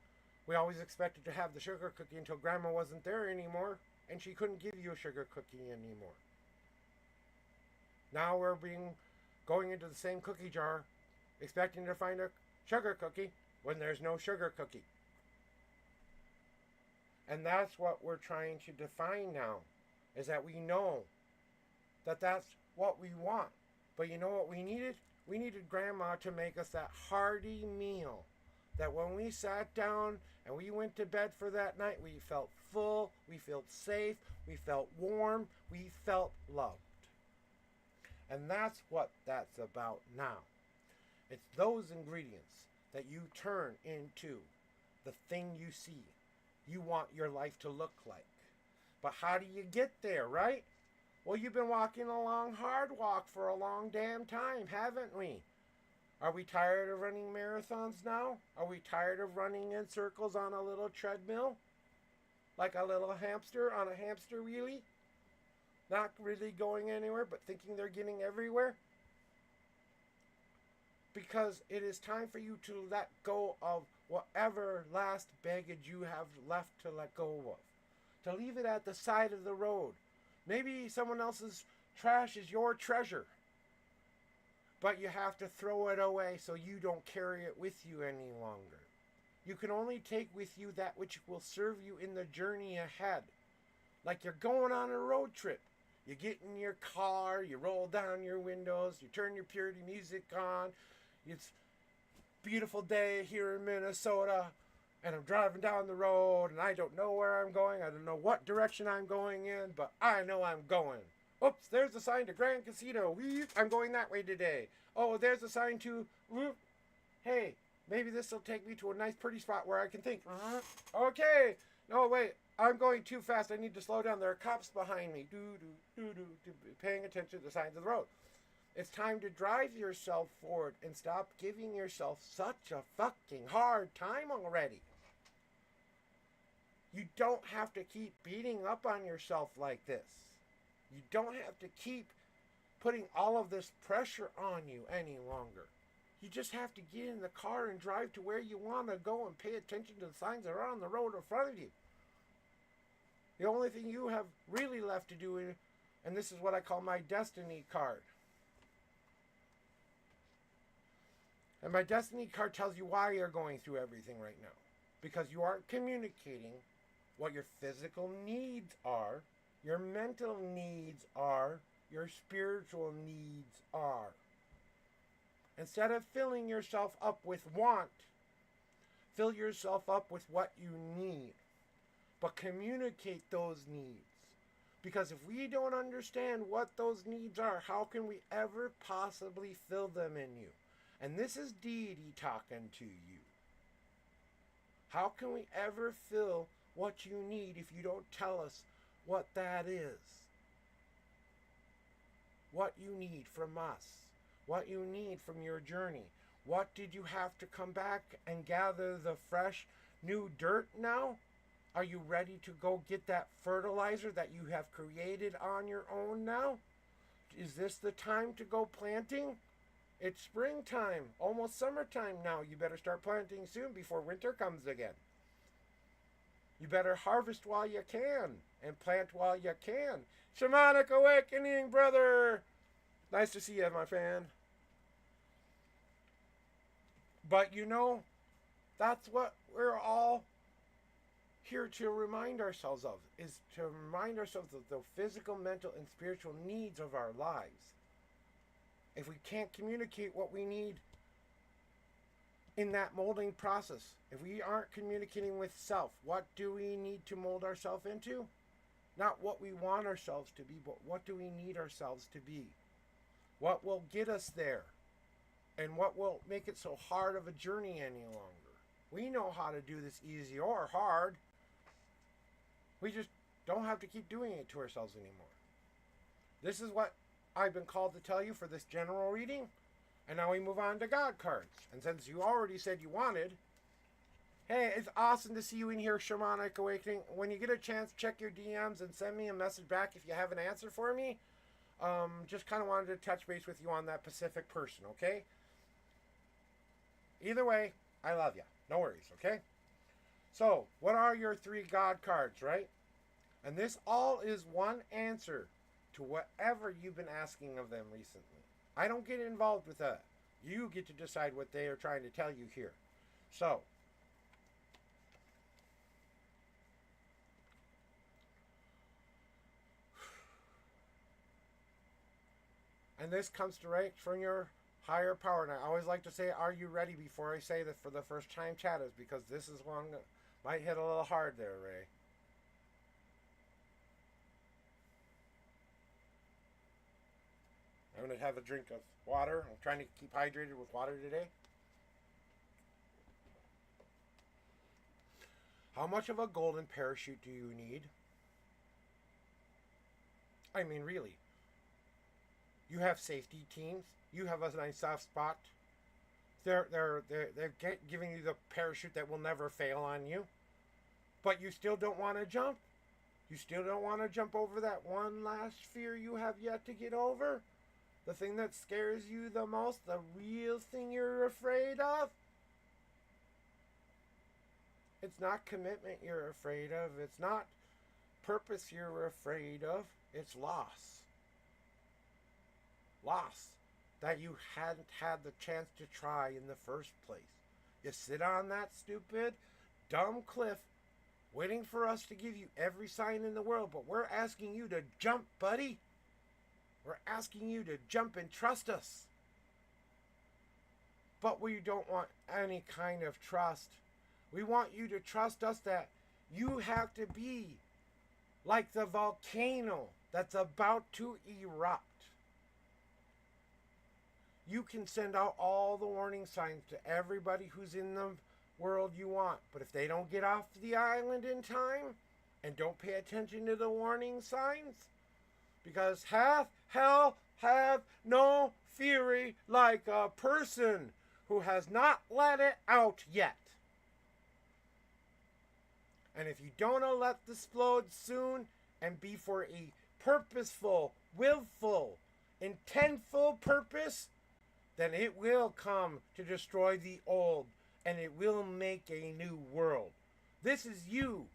We always expected to have the sugar cookie until Grandma wasn't there anymore, and she couldn't give you a sugar cookie anymore. Now we're going into the same cookie jar, expecting to find a sugar cookie when there's no sugar cookie. And that's what we're trying to define now, is that we know that that's what we want. But you know what we needed? We needed Grandma to make us that hearty meal that when we sat down and we went to bed for that night, we felt full, we felt safe, we felt warm, we felt loved. And that's what that's about now. It's those ingredients that you turn into the thing you see you want your life to look like. But how do you get there, right? Well, you've been walking a long, hard walk for a long damn time, haven't we? Are we tired of running marathons now? Are we tired of running in circles on a little treadmill? Like a little hamster on a hamster wheelie? Not really going anywhere, but thinking they're getting everywhere? Because it is time for you to let go of whatever last baggage you have left to let go of. To leave it at the side of the road. Maybe someone else's trash is your treasure. But you have to throw it away so you don't carry it with you any longer. You can only take with you that which will serve you in the journey ahead. Like you're going on a road trip. You get in your car, you roll down your windows, you turn your purity music on. It's a beautiful day here in Minnesota, and I'm driving down the road, and I don't know where I'm going. I don't know what direction I'm going in, but I know I'm going. Oops, there's a sign to Grand Casino. I'm going that way today. Oh, there's a sign to... Hey, maybe this will take me to a nice pretty spot where I can think. Okay. No, wait. I'm going too fast. I need to slow down. There are cops behind me. Paying attention to the signs of the road. It's time to drive yourself forward and stop giving yourself such a fucking hard time already. You don't have to keep beating up on yourself like this. You don't have to keep putting all of this pressure on you any longer. You just have to get in the car and drive to where you want to go and pay attention to the signs that are on the road in front of you. The only thing you have really left to do, and this is what I call my destiny card. And my destiny card tells you why you're going through everything right now. Because you aren't communicating what your physical needs are, your mental needs are, your spiritual needs are. Instead of filling yourself up with want, fill yourself up with what you need. But communicate those needs. Because if we don't understand what those needs are, how can we ever possibly fill them in you? And this is deity talking to you. How can we ever fill what you need if you don't tell us what that is? What you need from us. What you need from your journey. What did you have to come back and gather the fresh new dirt now? Are you ready to go get that fertilizer that you have created on your own now? Is this the time to go planting? It's springtime, almost summertime now. You better start planting soon before winter comes again. You better harvest while you can and plant while you can. Shamanic Awakening, brother! Nice to see you, my fan. But you know, that's what we're all here to remind ourselves of, is to remind ourselves of the physical, mental, and spiritual needs of our lives. If we can't communicate what we need in that molding process, if we aren't communicating with self, what do we need to mold ourselves into? Not what we want ourselves to be, but what do we need ourselves to be? What will get us there? And what will make it so hard of a journey any longer? We know how to do this easy or hard. We just don't have to keep doing it to ourselves anymore. This is what I've been called to tell you for this general reading. And now we move on to God cards. And since you already said you wanted, hey, it's awesome to see you in here, Shamanic Awakening. When you get a chance, check your DMs and send me a message back if you have an answer for me. Just kind of wanted to touch base with you on that Pacific person, okay? Either way, I love you. No worries, okay? So, what are your 3 God cards, right? And this all is one answer to whatever you've been asking of them recently. I don't get involved with that. You get to decide what they are trying to tell you here. So, and this comes direct from your higher power. And I always like to say, are you ready, before I say that for the first time chatters, because this is one that might hit a little hard there, Ray. I'm going to have a drink of water. I'm trying to keep hydrated with water today. How much of a golden parachute do you need? I mean, really. You have safety teams. You have a nice soft spot. They're giving you the parachute that will never fail on you. But you still don't want to jump? You still don't want to jump over that one last fear you have yet to get over? The thing that scares you the most? The real thing you're afraid of? It's not commitment you're afraid of. It's not purpose you're afraid of. It's loss. Loss that you hadn't had the chance to try in the first place. You sit on that stupid, dumb cliff waiting for us to give you every sign in the world, but we're asking you to jump, buddy. We're asking you to jump and trust us. But we don't want any kind of trust. We want you to trust us that you have to be like the volcano that's about to erupt. You can send out all the warning signs to everybody who's in the world you want. But if they don't get off the island in time and don't pay attention to the warning signs, because hath hell have no fury like a person who has not let it out yet. And if you don't let this explode soon and be for a purposeful, willful, intentful purpose, then it will come to destroy the old and it will make a new world. This is you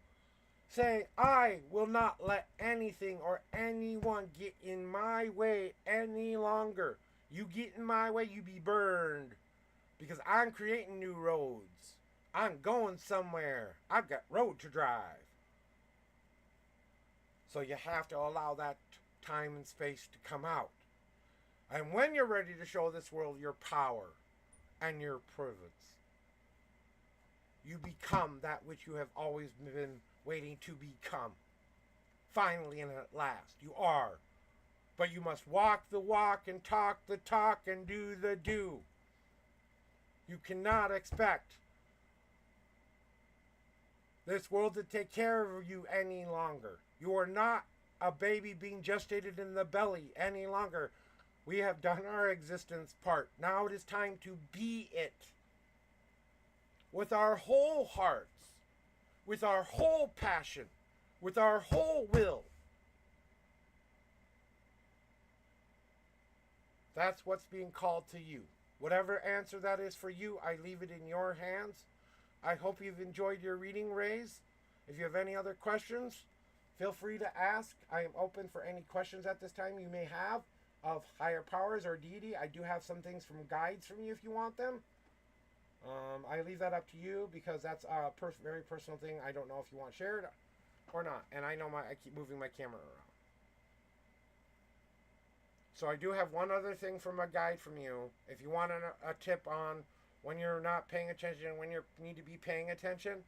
saying, I will not let anything or anyone get in my way any longer. You get in my way, you be burned. Because I'm creating new roads. I'm going somewhere. I've got road to drive. So you have to allow that time and space to come out. And when you're ready to show this world your power and your privilege, you become that which you have always been waiting to become. Finally and at last, you are. But you must walk the walk and talk the talk and do the do. You cannot expect this world to take care of you any longer. You are not a baby being gestated in the belly any longer. We have done our existence part. Now it is time to be it. With our whole hearts, with our whole passion, with our whole will. That's what's being called to you. Whatever answer that is for you, I leave it in your hands. I hope you've enjoyed your reading, Rays. If you have any other questions, feel free to ask. I am open for any questions at this time you may have of higher powers or deity. I do have some things from guides from you if you want them. I leave that up to you because that's a very personal thing. I don't know if you want shared or not. And I know I keep moving my camera around. So I do have one other thing from a guide from you. If you want a tip on when you're not paying attention and when you need to be paying attention.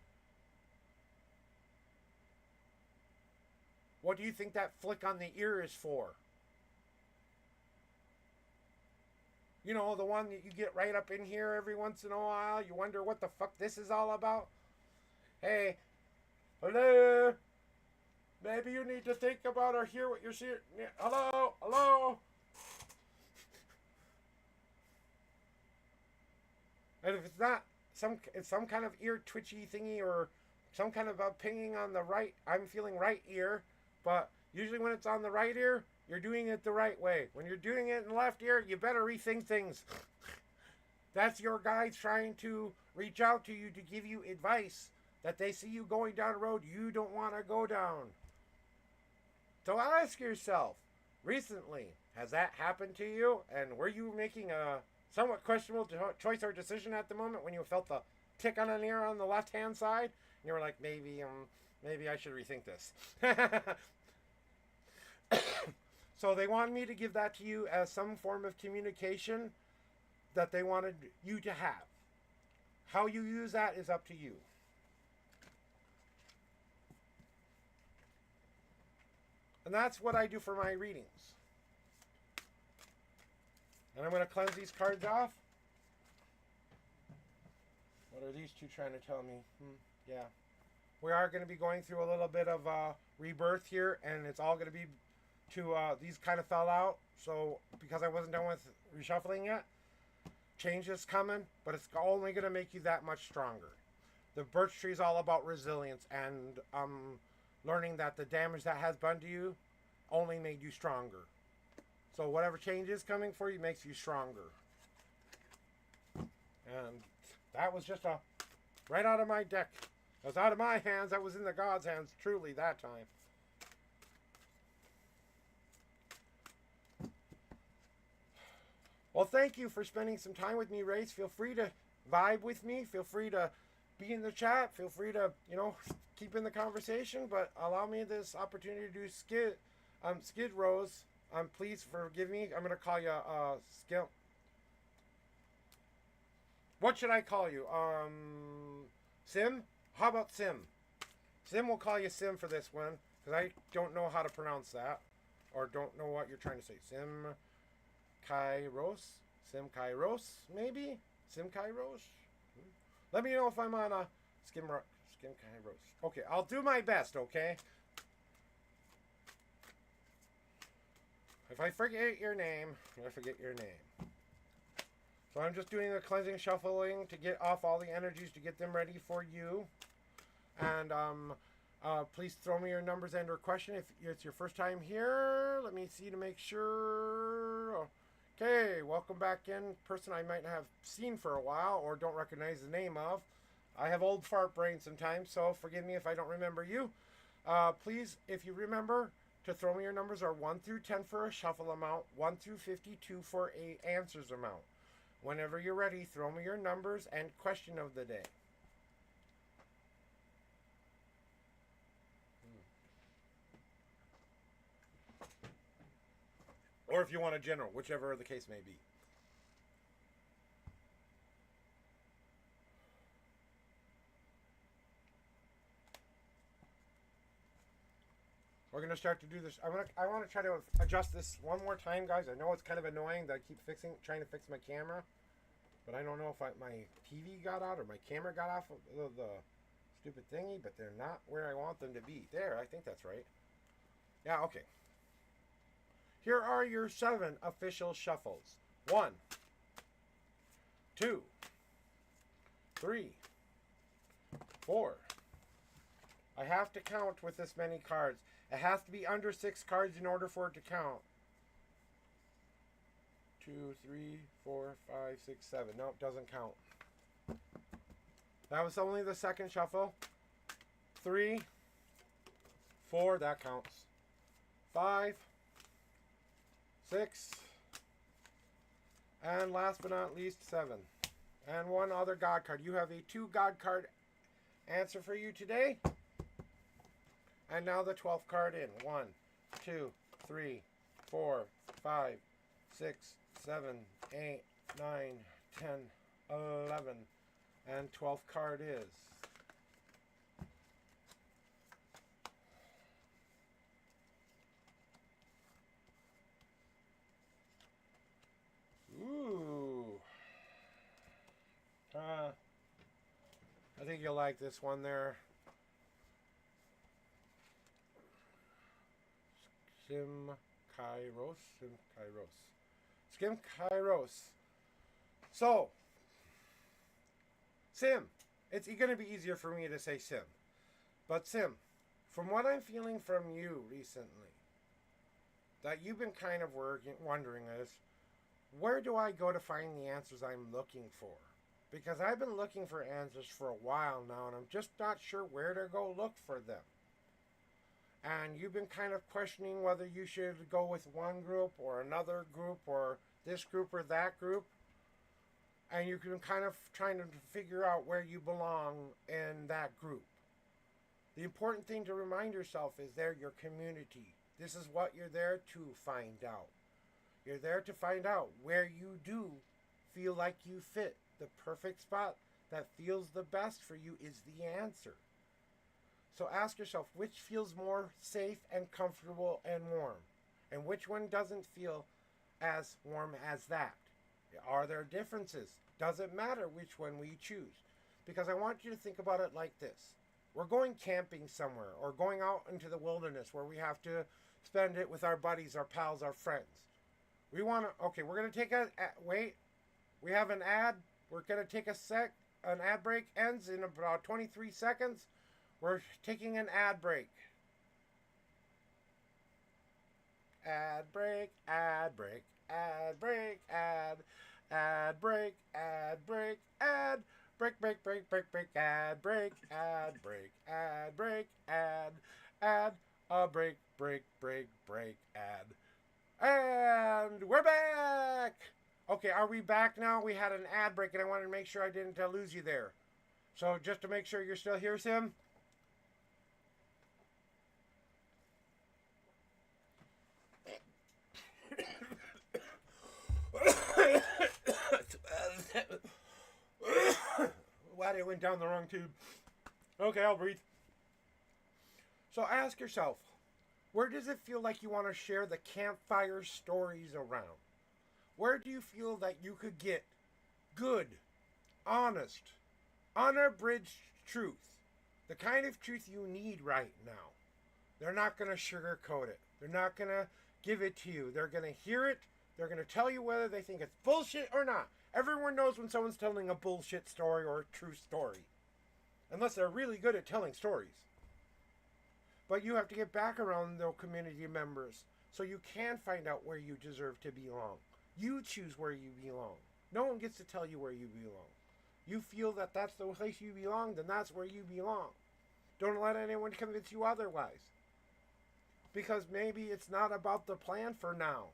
What do you think that flick on the ear is for? You know, the one that you get right up in here every once in a while. You wonder what the fuck this is all about. Hey, hello? Maybe you need to think about or hear what you're seeing. Hello? Hello? And if it's not some kind of ear twitchy thingy or some kind of a pinging on the right, I'm feeling right ear, but usually when it's on the right ear, you're doing it the right way. When you're doing it in the left ear, you better rethink things. That's your guide trying to reach out to you to give you advice that they see you going down a road you don't want to go down. So ask yourself, recently, has that happened to you? And were you making a somewhat questionable choice or decision at the moment when you felt the tick on an ear on the left-hand side? And you were like, maybe I should rethink this. So they wanted me to give that to you as some form of communication that they wanted you to have. How you use that is up to you. And that's what I do for my readings. And I'm going to cleanse these cards off. What are these two trying to tell me? Yeah. We are going to be going through a little bit of rebirth here, and it's all going to be to, these kind of fell out. So, because I wasn't done with reshuffling yet, change is coming, but it's only going to make you that much stronger. The birch tree is all about resilience and learning that the damage that has done to you only made you stronger. So whatever change is coming for you makes you stronger. And that was just right out of my deck. That was out of my hands. That was in the God's hands, truly, that time. Well, thank you for spending some time with me, Race. Feel free to vibe with me. Feel free to be in the chat. Feel free to, keep in the conversation. But allow me this opportunity to do Skid Rose. Please forgive me. I'm going to call you Skid. What should I call you? Sim? How about Sim? Sim will call you Sim for this one. Because I don't know how to pronounce that. Or don't know what you're trying to say. Sim Kairos? Sim Kairos, maybe? Sim Kairos? Let me know if I'm on a Skim Kairos. Okay, I'll do my best, okay? If I forget your name, I forget your name. So I'm just doing a cleansing, shuffling to get off all the energies to get them ready for you. And Please throw me your numbers and or question if it's your first time here. Let me see to make sure. Okay, welcome back in. Person I might have seen for a while or don't recognize the name of. I have old fart brain sometimes, so forgive me if I don't remember you. Please, if you remember, to throw me your numbers are 1 through 10 for a shuffle amount, 1 through 52 for a answers amount. Whenever you're ready, throw me your numbers and question of the day. Or if you want a general, whichever the case may be. We're gonna start to do this. I want to try to adjust this one more time, guys. I know it's kind of annoying that I keep trying to fix my camera, but I don't know if my TV got out or my camera got off of the stupid thingy. But they're not where I want them to be. There, I think that's right. Yeah, okay. Here are your 7 official shuffles. 1, 2, 3, 4. I have to count with this many cards. It has to be under 6 cards in order for it to count. 2, 3, 4, 5, 6, 7. No, it doesn't count. That was only the second shuffle. 3, 4, that counts. 5, 6, and last but not least, 7. And one other God card. You have a 2 God card answer for you today. And now the 12th card in. 1, 2, 3, 4, 5, 6, 7, 8, 9, 10, 11. And 12th card is. Ooh. I think you'll like this one there. Skim Kairos. So, Sim. It's going to be easier for me to say Sim. But Sim, from what I'm feeling from you recently, that you've been kind of wondering is, where do I go to find the answers I'm looking for? Because I've been looking for answers for a while now, and I'm just not sure where to go look for them. And you've been kind of questioning whether you should go with one group or another group or this group or that group. And you've been kind of trying to figure out where you belong in that group. The important thing to remind yourself is they're your community. This is what you're there to find out. You're there to find out where you do feel like you fit. The perfect spot that feels the best for you is the answer. So ask yourself, which feels more safe and comfortable and warm? And which one doesn't feel as warm as that? Are there differences? Doesn't matter which one we choose. Because I want you to think about it like this. We're going camping somewhere or going out into the wilderness where we have to spend it with our buddies, our pals, our friends. We want to, okay, we're going to take wait. We have an ad. We're going to take an ad break ends in about 23 seconds. We're taking an ad break. Ad break, ad break, ad break, ad break, ad break, ad break, break, break, break, break, ad break, ad break, ad break, ad break, break, break, break, ad. And we're back! Okay, are we back now? We had an ad break and I wanted to make sure I didn't lose you there. So just to make sure you're still here, Sim. Wow, it went down the wrong tube. Okay, I'll breathe. So ask yourself, where does it feel like you want to share the campfire stories around? Where do you feel that you could get good, honest, unabridged truth? The kind of truth you need right now. They're not going to sugarcoat it. They're not going to give it to you. They're going to hear it. They're going to tell you whether they think it's bullshit or not. Everyone knows when someone's telling a bullshit story or a true story. Unless they're really good at telling stories. But you have to get back around those community members so you can find out where you deserve to belong. You choose where you belong. No one gets to tell you where you belong. You feel that that's the place you belong, then that's where you belong. Don't let anyone convince you otherwise. Because maybe it's not about the plan for now.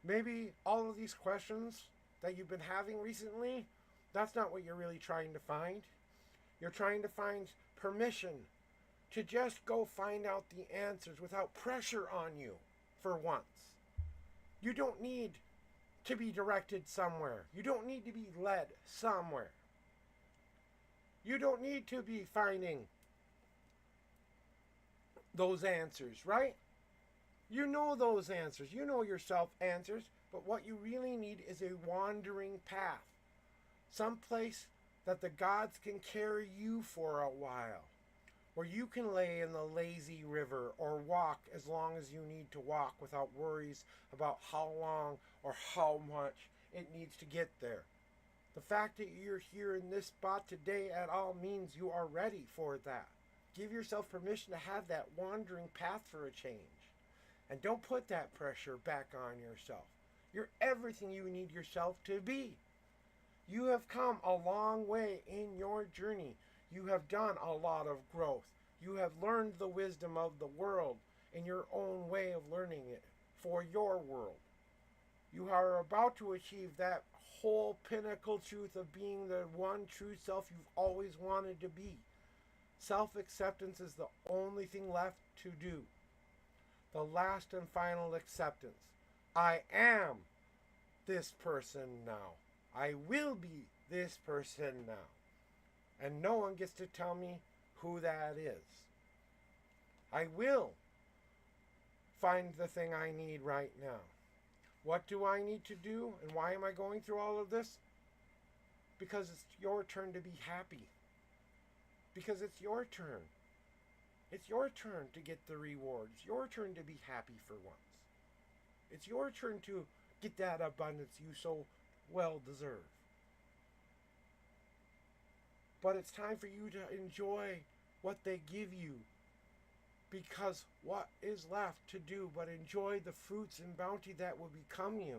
Maybe all of these questions that you've been having recently, that's not what you're really trying to find. You're trying to find permission to just go find out the answers without pressure on you for once. You don't need to be directed somewhere. You don't need to be led somewhere. You don't need to be finding those answers, right? You know those answers. You know yourself answers, but what you really need is a wandering path. Someplace that the gods can carry you for a while. Where you can lay in the lazy river or walk as long as you need to walk without worries about how long or how much it needs to get there. The fact that you're here in this spot today at all means you are ready for that. Give yourself permission to have that wandering path for a change. And don't put that pressure back on yourself. You're everything you need yourself to be. You have come a long way in your journey. You have done a lot of growth. You have learned the wisdom of the world in your own way of learning it for your world. You are about to achieve that whole pinnacle truth of being the one true self you've always wanted to be. Self-acceptance is the only thing left to do. The last and final acceptance. I am this person now. I will be this person now. And no one gets to tell me who that is. I will find the thing I need right now. What do I need to do? And why am I going through all of this? Because it's your turn to be happy. Because it's your turn. It's your turn to get the reward. It's your turn to be happy for once. It's your turn to get that abundance you so well deserve. But it's time for you to enjoy what they give you. Because what is left to do but enjoy the fruits and bounty that will become you?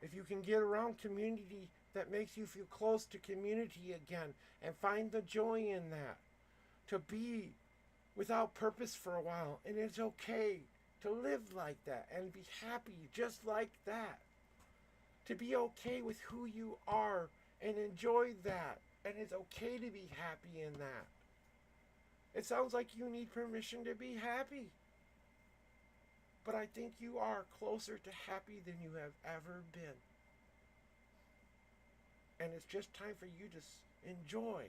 If you can get around community that makes you feel close to community again and find the joy in that. To be without purpose for a while, and it's okay to live like that and be happy just like that. To be okay with who you are and enjoy that. And it's okay to be happy in that. It sounds like you need permission to be happy. But I think you are closer to happy than you have ever been. And it's just time for you to enjoy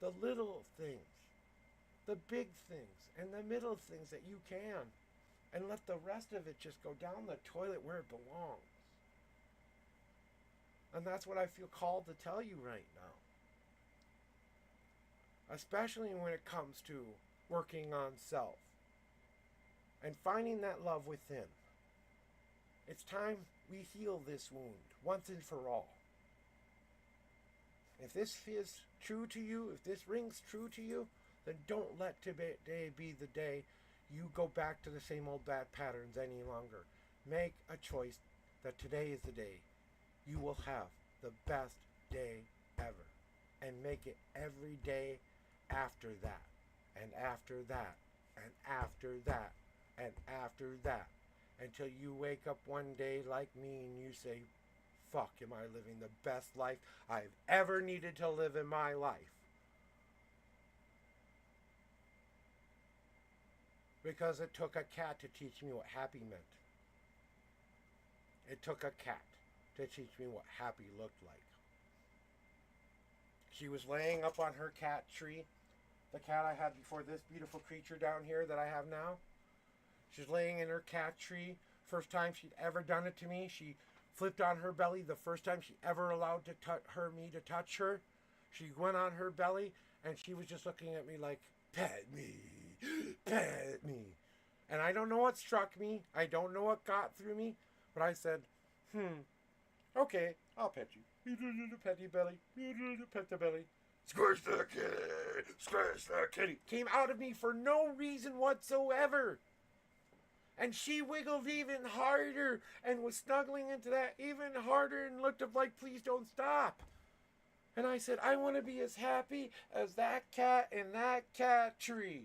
the little things, the big things, and the middle things that you can. And let the rest of it just go down the toilet where it belongs. And that's what I feel called to tell you right now. Especially when it comes to working on self and finding that love within. It's time we heal this wound once and for all. If this is true to you, if this rings true to you, then don't let today be the day you go back to the same old bad patterns any longer. Make a choice that today is the day you will have the best day ever. And make it every day after that, and after that, and after that, and after that, until you wake up one day like me and you say, fuck, am I living the best life I've ever needed to live in my life? Because it took a cat to teach me what happy meant. It took a cat to teach me what happy looked like. She was laying up on her cat tree. The cat I had before this beautiful creature down here that I have now. She's laying in her cat tree. First time she'd ever done it to me. She flipped on her belly the first time she ever allowed me to touch her. She went on her belly and she was just looking at me like, pet me, pet me. And I don't know what struck me. I don't know what got through me. But I said, okay, I'll pet you. Pet your belly. Pet the belly. Squish the kitty! Squish the kitty! Came out of me for no reason whatsoever. And she wiggled even harder and was snuggling into that even harder and looked up like, please don't stop. And I said, I want to be as happy as that cat in that cat tree.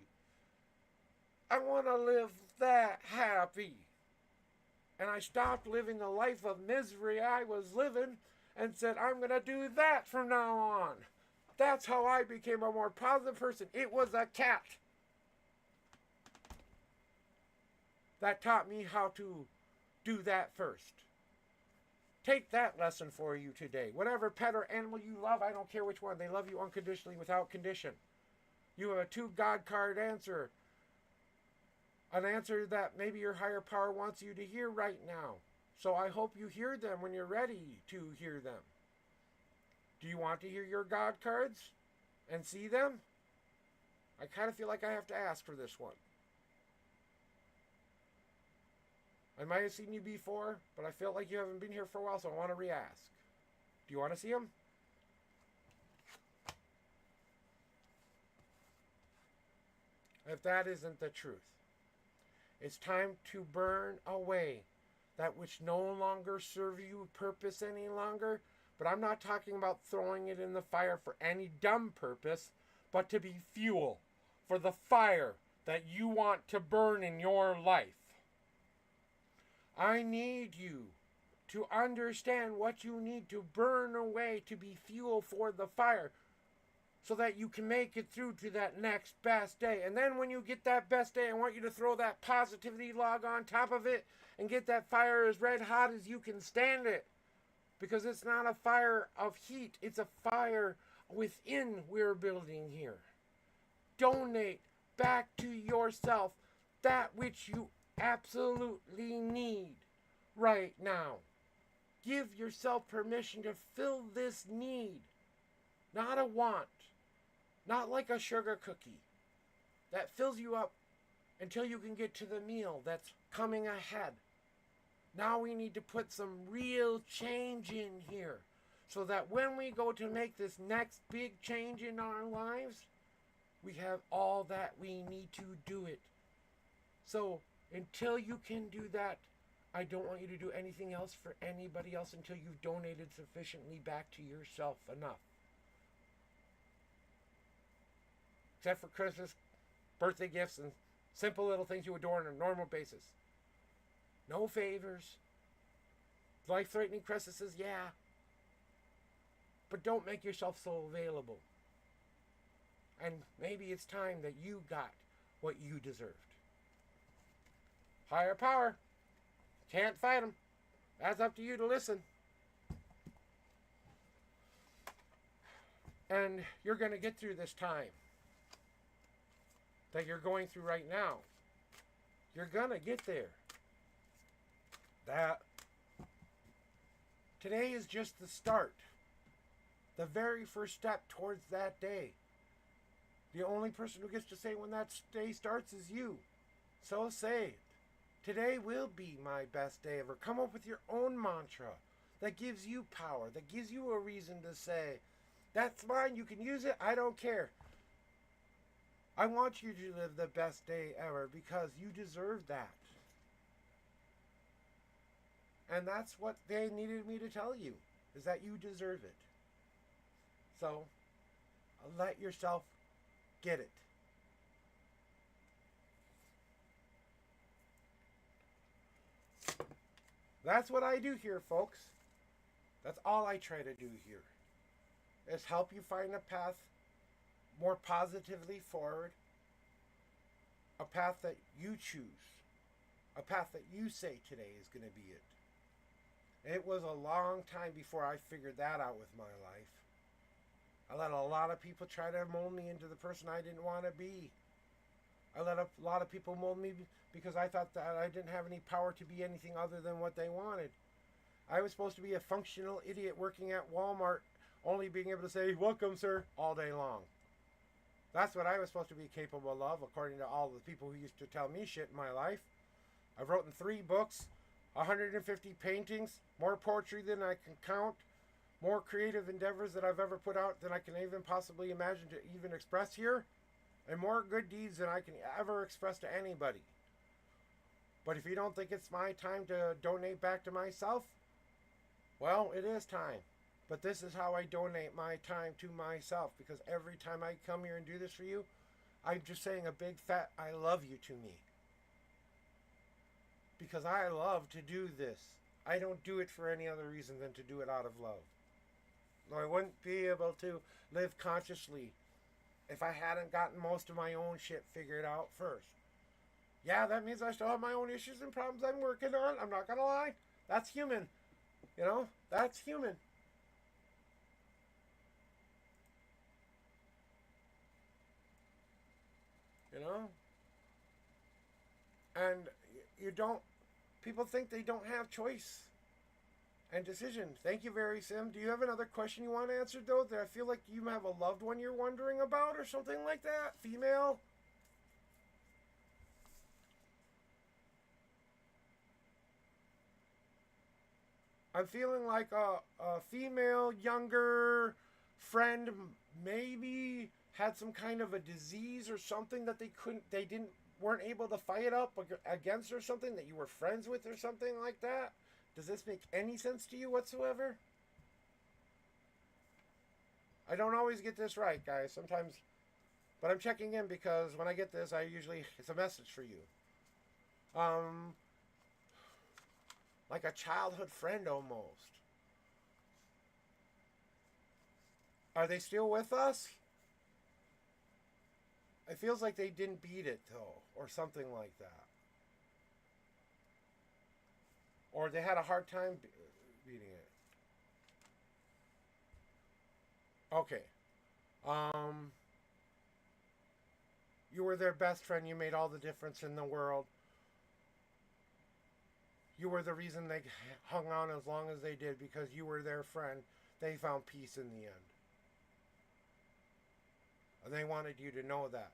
I want to live that happy. And I stopped living the life of misery I was living and said, I'm going to do that from now on. That's how I became a more positive person. It was a cat that taught me how to do that first. Take that lesson for you today. Whatever pet or animal you love, I don't care which one. They love you unconditionally without condition. You have a 2 God card answer. An answer that maybe your higher power wants you to hear right now. So I hope you hear them when you're ready to hear them. Do you want to hear your God cards and see them? I kind of feel like I have to ask for this one. I might have seen you before, but I feel like you haven't been here for a while, so I want to re-ask. Do you want to see them? If that isn't the truth, it's time to burn away that which no longer serves you purpose any longer. But I'm not talking about throwing it in the fire for any dumb purpose, but to be fuel for the fire that you want to burn in your life. I need you to understand what you need to burn away to be fuel for the fire so that you can make it through to that next best day. And then when you get that best day, I want you to throw that positivity log on top of it and get that fire as red hot as you can stand it. Because it's not a fire of heat, it's a fire within we're building here. Donate back to yourself that which you absolutely need right now. Give yourself permission to fill this need. Not a want. Not like a sugar cookie that fills you up until you can get to the meal that's coming ahead. Now we need to put some real change in here so that when we go to make this next big change in our lives, we have all that we need to do it. So until you can do that, I don't want you to do anything else for anybody else until you've donated sufficiently back to yourself enough. Except for Christmas, birthday gifts, and simple little things you would do on a normal basis. No favors. Life-threatening crises, yeah. But don't make yourself so available. And maybe it's time that you got what you deserved. Higher power. Can't fight them. That's up to you to listen. And you're going to get through this time that you're going through right now. You're going to get there. That today is just the start. The very first step towards that day. The only person who gets to say when that day starts is you. So say it. Today will be my best day ever. Come up with your own mantra that gives you power, that gives you a reason to say, that's mine, you can use it, I don't care. I want you to live the best day ever because you deserve that. And that's what they needed me to tell you, is that you deserve it. So, let yourself get it. That's what I do here, folks. That's all I try to do here, is help you find a path more positively forward, a path that you choose, a path that you say today is going to be it. It was a long time before I figured that out with my life. I let a lot of people try to mold me into the person I didn't want to be. I let a lot of people mold me because I thought that I didn't have any power to be anything other than what they wanted. I was supposed to be a functional idiot working at Walmart, only being able to say, welcome, sir, all day long. That's what I was supposed to be capable of, according to all the people who used to tell me shit in my life. I've written 3 books, 150 paintings, more poetry than I can count, more creative endeavors that I've ever put out than I can even possibly imagine to even express here, and more good deeds than I can ever express to anybody. But if you don't think it's my time to donate back to myself, well, it is time. But this is how I donate my time to myself, because every time I come here and do this for you, I'm just saying a big fat I love you to me. Because I love to do this. I don't do it for any other reason than to do it out of love. I wouldn't be able to live consciously if I hadn't gotten most of my own shit figured out first. Yeah, that means I still have my own issues and problems I'm working on. I'm not gonna lie. That's human. You know? That's human. You know? And you don't, people think they don't have choice and decision. Thank you, Very Sim. Do you have another question you want answered, though? That I feel like you have a loved one you're wondering about or something like that? Female? I'm feeling like a female, younger friend maybe had some kind of a disease or something that weren't able to fight up against or something that you were friends with or something like that. Does this make any sense to you whatsoever? I don't always get this right, guys. Sometimes, but I'm checking in because when I get this, it's a message for you. Like a childhood friend almost. Are they still with us? It feels like they didn't beat it, though, or something like that. Or they had a hard time beating it. Okay. You were their best friend. You made all the difference in the world. You were the reason they hung on as long as they did because you were their friend. They found peace in the end. And they wanted you to know that.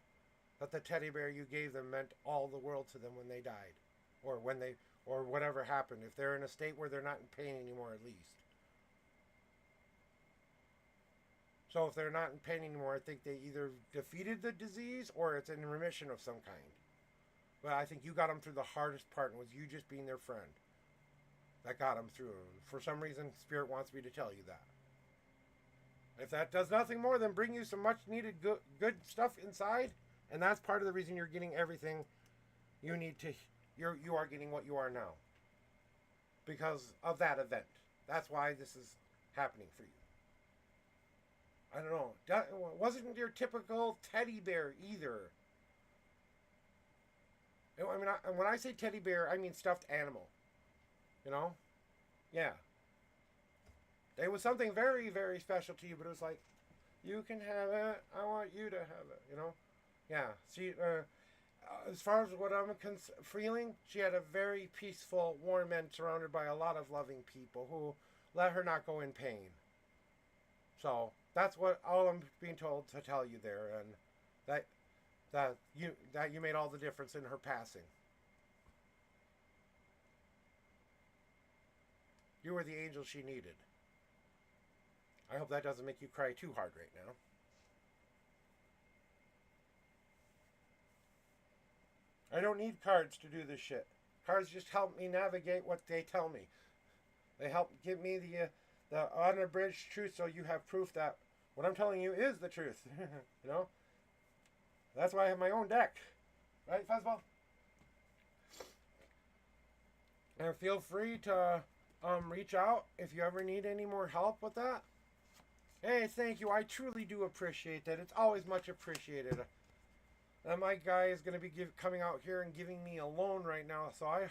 That the teddy bear you gave them meant all the world to them when they died. Or whatever happened. If they're in a state where they're not in pain anymore, at least. So if they're not in pain anymore, I think they either defeated the disease or it's in remission of some kind. But I think you got them through the hardest part, and was you just being their friend that got them through. For some reason, Spirit wants me to tell you that. If that does nothing more than bring you some much needed good stuff inside, and that's part of the reason you're getting everything you need to, you are getting what you are now. Because of that event. That's why this is happening for you. I don't know. It wasn't your typical teddy bear either. I mean, when I say teddy bear, I mean stuffed animal. You know? Yeah. It was something very, very special to you, but it was like, you can have it. I want you to have it. You know? Yeah. She, as far as what I'm feeling, she had a very peaceful, warm end surrounded by a lot of loving people who let her not go in pain. So that's what all I'm being told to tell you there, and that you made all the difference in her passing. You were the angel she needed. I hope that doesn't make you cry too hard right now. I don't need cards to do this shit. Cards just help me navigate what they tell me. They help give me the unabridged truth, so you have proof that what I'm telling you is the truth. You know? That's why I have my own deck. Right, Fuzzball? And feel free to reach out if you ever need any more help with that. Hey, thank you. I truly do appreciate that. It's always much appreciated. And my guy is going to be coming out here and giving me a loan right now, so I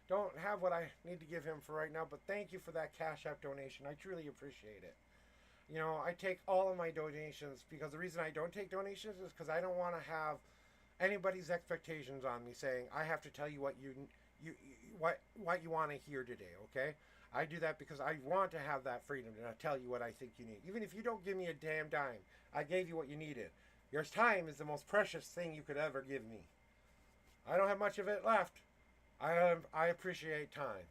don't have what I need to give him for right now, but thank you for that Cash App donation. I truly appreciate it. You know, I take all of my donations because the reason I don't take donations is because I don't want to have anybody's expectations on me saying I have to tell you what you want to hear today, okay? I do that because I want to have that freedom to tell you what I think you need. Even if you don't give me a damn dime, I gave you what you needed. Your time is the most precious thing you could ever give me. I don't have much of it left. I appreciate time.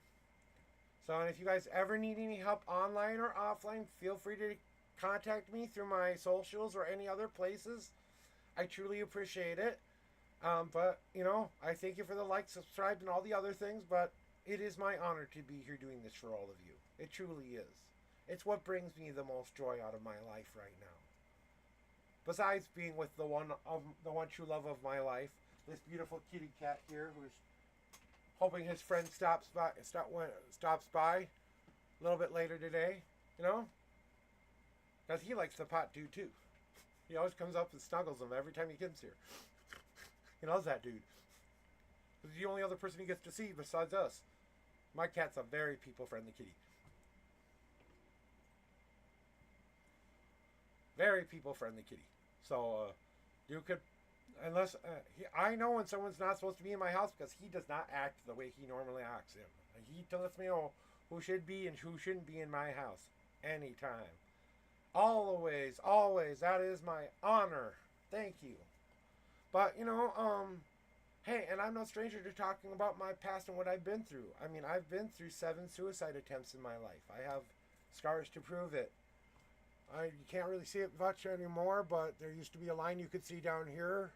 So, and if you guys ever need any help online or offline, feel free to contact me through my socials or any other places. I truly appreciate it. But, you know, I thank you for the like, subscribe, and all the other things, but it is my honor to be here doing this for all of you. It truly is. It's what brings me the most joy out of my life right now. Besides being with the one true love of my life, this beautiful kitty cat here, who's hoping his friend stops by a little bit later today, you know, because he likes the pot dude too. He always comes up and snuggles him every time he gets here. He loves that dude. He's the only other person he gets to see besides us. My cat's a very people-friendly kitty. Very people-friendly kitty. So, you could, unless, I know when someone's not supposed to be in my house because he does not act the way he normally acts in. He lets me know who should be and who shouldn't be in my house. Anytime. Always, always. That is my honor. Thank you. But, you know, hey, and I'm no stranger to talking about my past and what I've been through. I mean, I've been through 7 suicide attempts in my life. I have scars to prove it. You can't really see it much anymore, but there used to be a line you could see down here.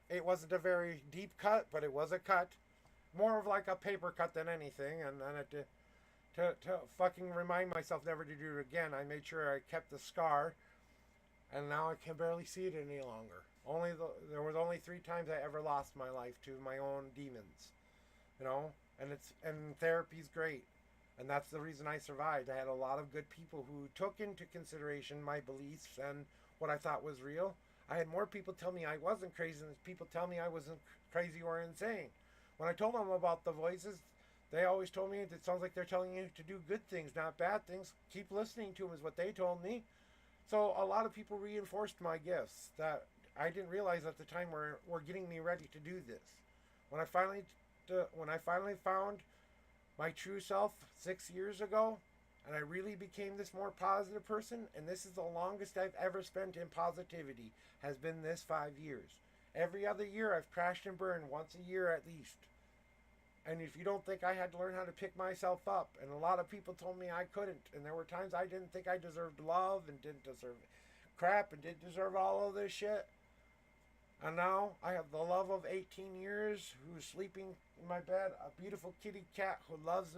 It wasn't a very deep cut, but it was a cut. More of like a paper cut than anything, and then to fucking remind myself never to do it again, I made sure I kept the scar, and now I can barely see it any longer. There was only 3 times I ever lost my life to my own demons, you know, and therapy's great, and that's the reason I survived. I had a lot of good people who took into consideration my beliefs and what I thought was real. I had more people tell me I wasn't crazy than people tell me I wasn't crazy or insane. When I told them about the voices, they always told me it sounds like they're telling you to do good things, not bad things. Keep listening to them is what they told me. So a lot of people reinforced my gifts that I didn't realize at the time were getting me ready to do this. When I finally found my true self 6 years ago, and I really became this more positive person, and this is the longest I've ever spent in positivity, has been this 5 years. Every other year I've crashed and burned once a year at least. And if you don't think I had to learn how to pick myself up, and a lot of people told me I couldn't, and there were times I didn't think I deserved love and didn't deserve crap and didn't deserve all of this shit. And now I have the love of 18 years who's sleeping in my bed, a beautiful kitty cat who loves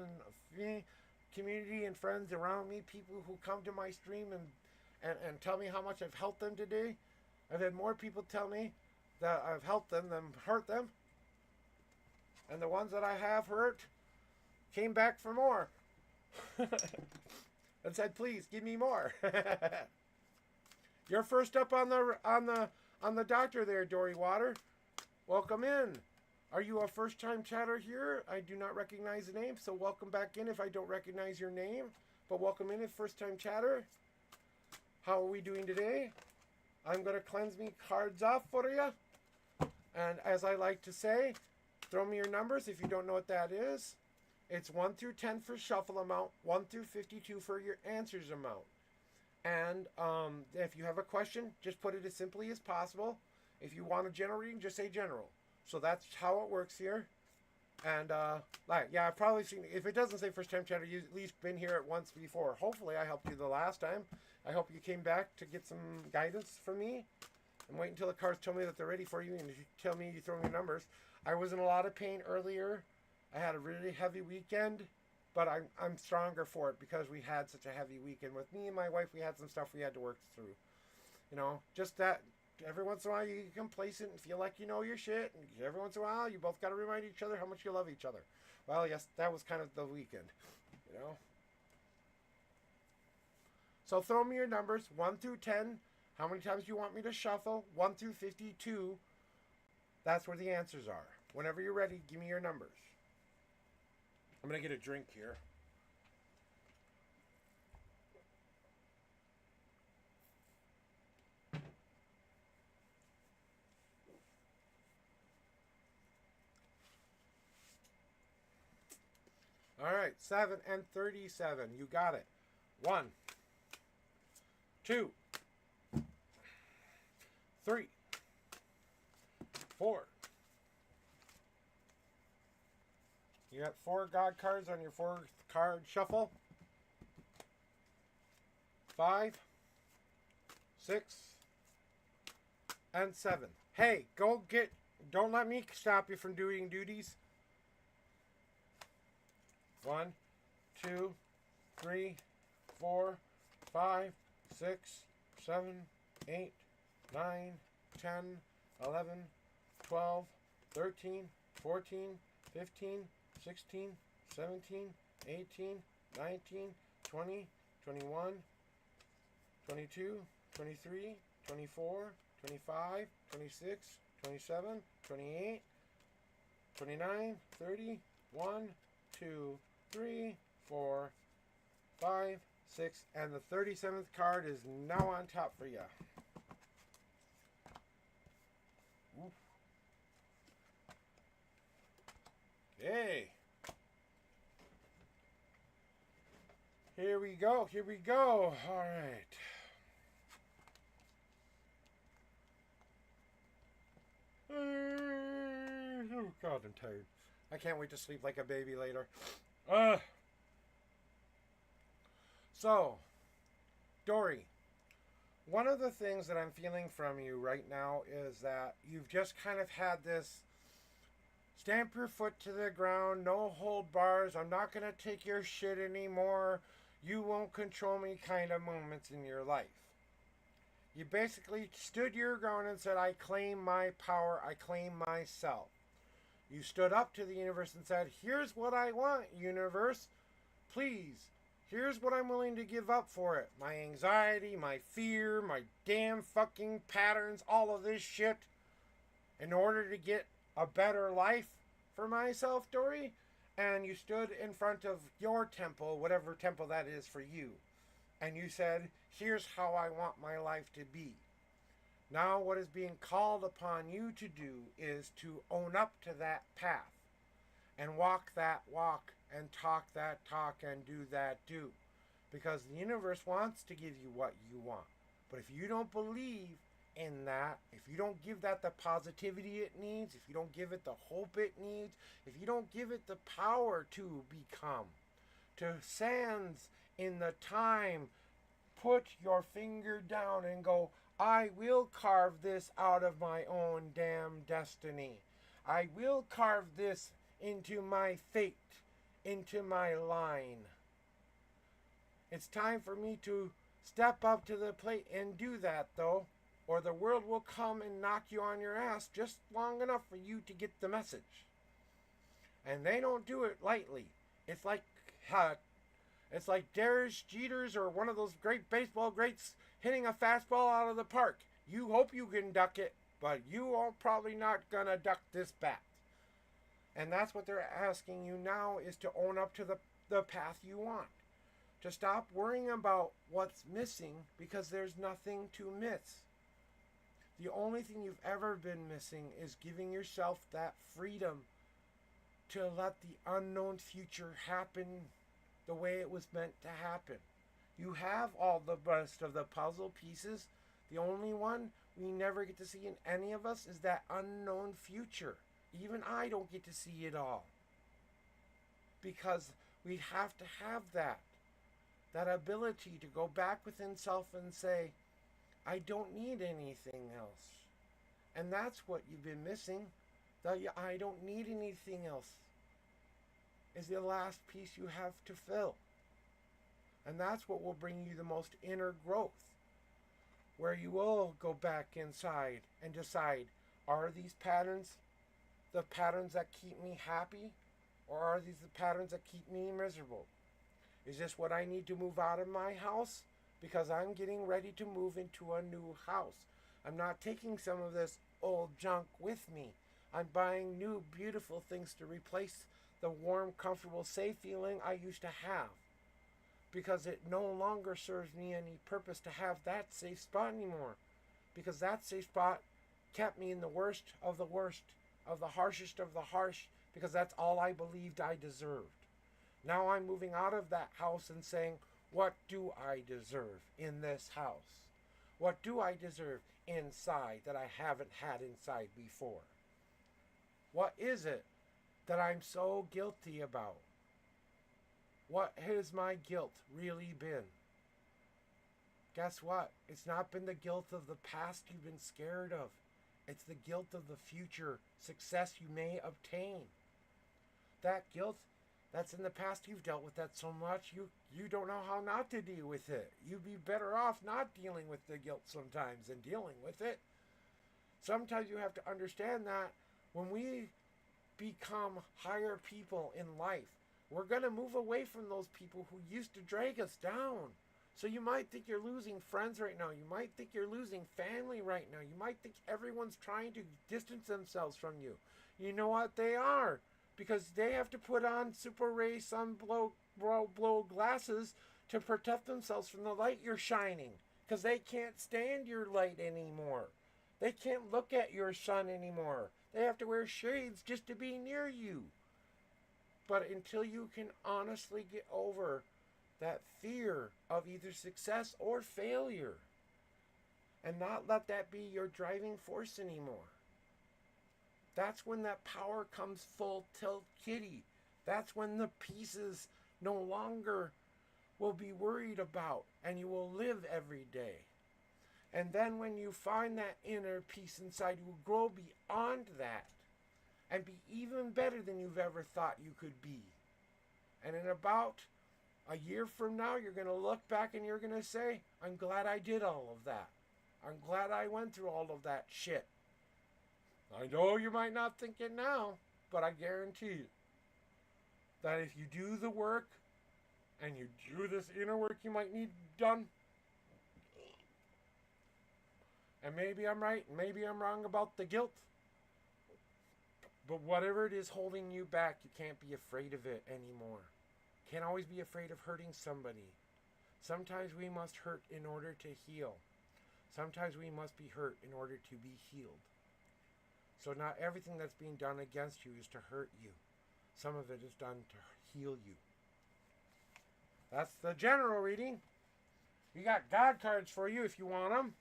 me, community and friends around me, people who come to my stream and tell me how much I've helped them today. I've had more people tell me that I've helped them than hurt them. And the ones that I have hurt came back for more. And said, please give me more. You're first up on the doctor there, Dory Water. Welcome in. Are you a first-time chatter here? I do not recognize the name, so welcome back in if I don't recognize your name. But welcome in if first-time chatter. How are we doing today? I'm going to cleanse me cards off for you. And as I like to say, throw me your numbers if you don't know what that is. It's 1 through 10 for shuffle amount, 1 through 52 for your answers amount. And if you have a question, just put it as simply as possible. If you want a general reading, just say general. So that's how it works here. And yeah, I've probably seen, if it doesn't say first time chatter, you've at least been here at once before. Hopefully I helped you the last time. I hope you came back to get some guidance from me. And wait until the cards tell me that they're ready for you and you tell me you throw me your numbers. I was in a lot of pain earlier. I had a really heavy weekend, but I'm stronger for it because we had such a heavy weekend. With me and my wife, we had some stuff we had to work through. You know, just that every once in a while you get complacent and feel like you know your shit. And every once in a while you both got to remind each other how much you love each other. Well, yes, that was kind of the weekend, you know. So throw me your numbers, 1 through 10. How many times do you want me to shuffle? 1 through 52. That's where the answers are. Whenever you're ready, give me your numbers. I'm going to get a drink here. All right, 7 and 37. You got it. 1, 2, 3, 4, You got 4 God cards on your 4 card shuffle. 5, 6, and 7. Hey, go get... Don't let me stop you from doing duties. 1, 2, 3, 4, 5, 6, 7, 8, 9, 10, 11, 12, 13, 14, 15, 16, 17, 18, 19, 20, 21, 22, 23, 24, 25, 26, 27, 28, 29, 30, 1, 2, 3, 4, 5, 6, and the 37th card is now on top for you. Oof. Okay. Here we go. Here we go. All right. Oh, God, I'm tired. I can't wait to sleep like a baby later. So, Dory, one of the things that I'm feeling from you right now is that you've just kind of had this stamp your foot to the ground, no hold bars, I'm not going to take your shit anymore, you won't control me kind of moments in your life. You basically stood your ground and said, I claim my power, I claim myself. You stood up to the universe and said, here's what I want, universe. Please, here's what I'm willing to give up for it. My anxiety, my fear, my damn fucking patterns, all of this shit. In order to get a better life for myself, Dory. And you stood in front of your temple, whatever temple that is for you. And you said, here's how I want my life to be. Now what is being called upon you to do is to own up to that path. And walk that walk. And talk that talk and do that do. Because the universe wants to give you what you want. But if you don't believe in that, if you don't give that the positivity it needs, if you don't give it the hope it needs, if you don't give it the power to become, to sands in the time, put your finger down and go, I will carve this out of my own damn destiny. I will carve this into my fate, into my line. It's time for me to step up to the plate and do that, though, or the world will come and knock you on your ass just long enough for you to get the message. And they don't do it lightly. It's like Darius Jeters or one of those great baseball greats hitting a fastball out of the park. You hope you can duck it, but you are probably not gonna duck this bat. And that's what they're asking you now, is to own up to the path you want. To stop worrying about what's missing, because there's nothing to miss. The only thing you've ever been missing is giving yourself that freedom to let the unknown future happen the way it was meant to happen. You have all the rest of the puzzle pieces. The only one we never get to see in any of us is that unknown future. Even I don't get to see it all. Because we have to have that ability to go back within self and say, I don't need anything else. And that's what you've been missing. I don't need anything else is the last piece you have to fill. And that's what will bring you the most inner growth, where you will go back inside and decide, are these patterns the patterns that keep me happy, or are these the patterns that keep me miserable? Is this what I need to move out of my house? Because I'm getting ready to move into a new house. I'm not taking some of this old junk with me. I'm buying new, beautiful things to replace the warm, comfortable, safe feeling I used to have. Because it no longer serves me any purpose to have that safe spot anymore. Because that safe spot kept me in the worst, of the harshest of the harsh, because that's all I believed I deserved. Now I'm moving out of that house and saying, what do I deserve in this house? What do I deserve inside that I haven't had inside before? What is it that I'm so guilty about? What has my guilt really been? Guess what? It's not been the guilt of the past you've been scared of. It's the guilt of the future success you may obtain. That guilt that's in the past, you've dealt with that so much, you don't know how not to deal with it. You'd be better off not dealing with the guilt sometimes than dealing with it. Sometimes you have to understand that when we become higher people in life, we're going to move away from those people who used to drag us down. So you might think you're losing friends right now. You might think you're losing family right now. You might think everyone's trying to distance themselves from you. You know what? They are. Because they have to put on super ray sun blow glasses to protect themselves from the light you're shining. Because they can't stand your light anymore. They can't look at your sun anymore. They have to wear shades just to be near you. But until you can honestly get over that fear of either success or failure, and not let that be your driving force anymore, that's when that power comes full tilt kitty. That's when the pieces no longer will be worried about, and you will live every day. And then when you find that inner peace inside, you will grow beyond that and be even better than you've ever thought you could be. And in about a year from now, you're going to look back and you're going to say, I'm glad I did all of that. I'm glad I went through all of that shit. I know you might not think it now, but I guarantee you that if you do the work and you do this inner work you might need done, and maybe I'm right, maybe I'm wrong about the guilt, but whatever it is holding you back, you can't be afraid of it anymore. Can't always be afraid of hurting somebody. Sometimes we must hurt in order to heal. Sometimes we must be hurt in order to be healed. So not everything that's being done against you is to hurt you. Some of it is done to heal you. That's the general reading. We got God cards for you if you want them.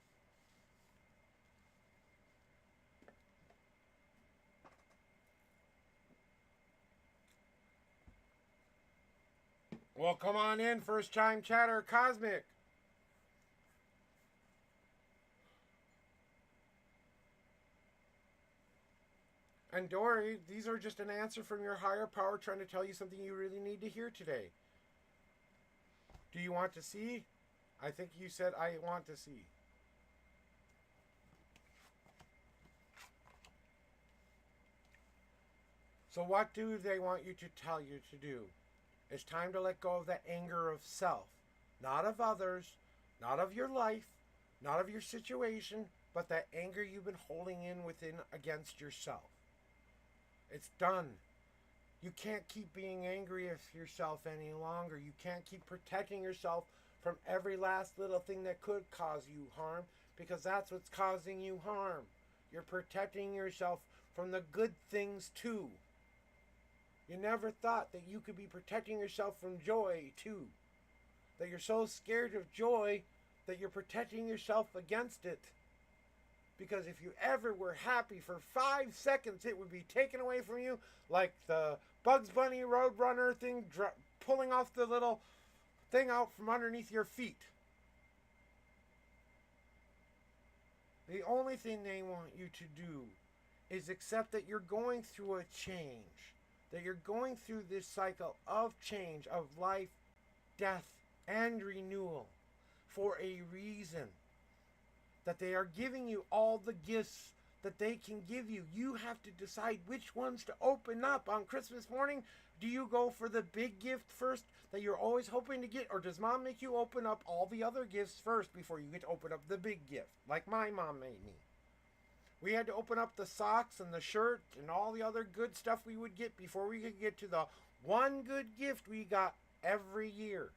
Well, come on in, first time chatter cosmic. And Dory, these are just an answer from your higher power trying to tell you something you really need to hear today. Do you want to see? I think you said I want to see. So what do they want you to tell you to do? It's time to let go of that anger of self. Not of others, not of your life, not of your situation, but that anger you've been holding in within against yourself. It's done. You can't keep being angry at yourself any longer. You can't keep protecting yourself from every last little thing that could cause you harm, because that's what's causing you harm. You're protecting yourself from the good things too. You never thought that you could be protecting yourself from joy too. That you're so scared of joy that you're protecting yourself against it. Because if you ever were happy for 5 seconds, it would be taken away from you like the Bugs Bunny Roadrunner thing pulling off the little thing out from underneath your feet. The only thing they want you to do is accept that you're going through a change. That you're going through this cycle of change, of life, death, and renewal for a reason. That they are giving you all the gifts that they can give you. You have to decide which ones to open up on Christmas morning. Do you go for the big gift first that you're always hoping to get? Or does mom make you open up all the other gifts first before you get to open up the big gift? Like my mom made me. We had to open up the socks and the shirt and all the other good stuff we would get before we could get to the one good gift we got every year.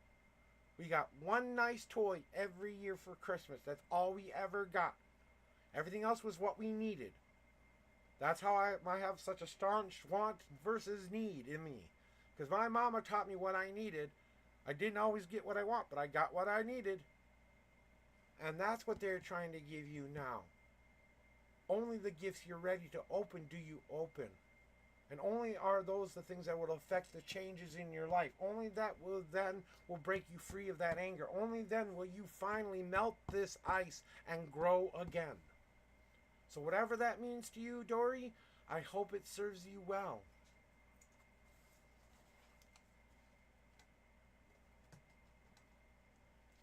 We got one nice toy every year for Christmas. That's all we ever got. Everything else was what we needed. That's how I have such a staunch want versus need in me. Because my mama taught me what I needed. I didn't always get what I want, but I got what I needed. And that's what they're trying to give you now. Only the gifts you're ready to open do you open. And only are those the things that will affect the changes in your life. Only that will break you free of that anger. Only then will you finally melt this ice and grow again. So whatever that means to you, Dory, I hope it serves you well.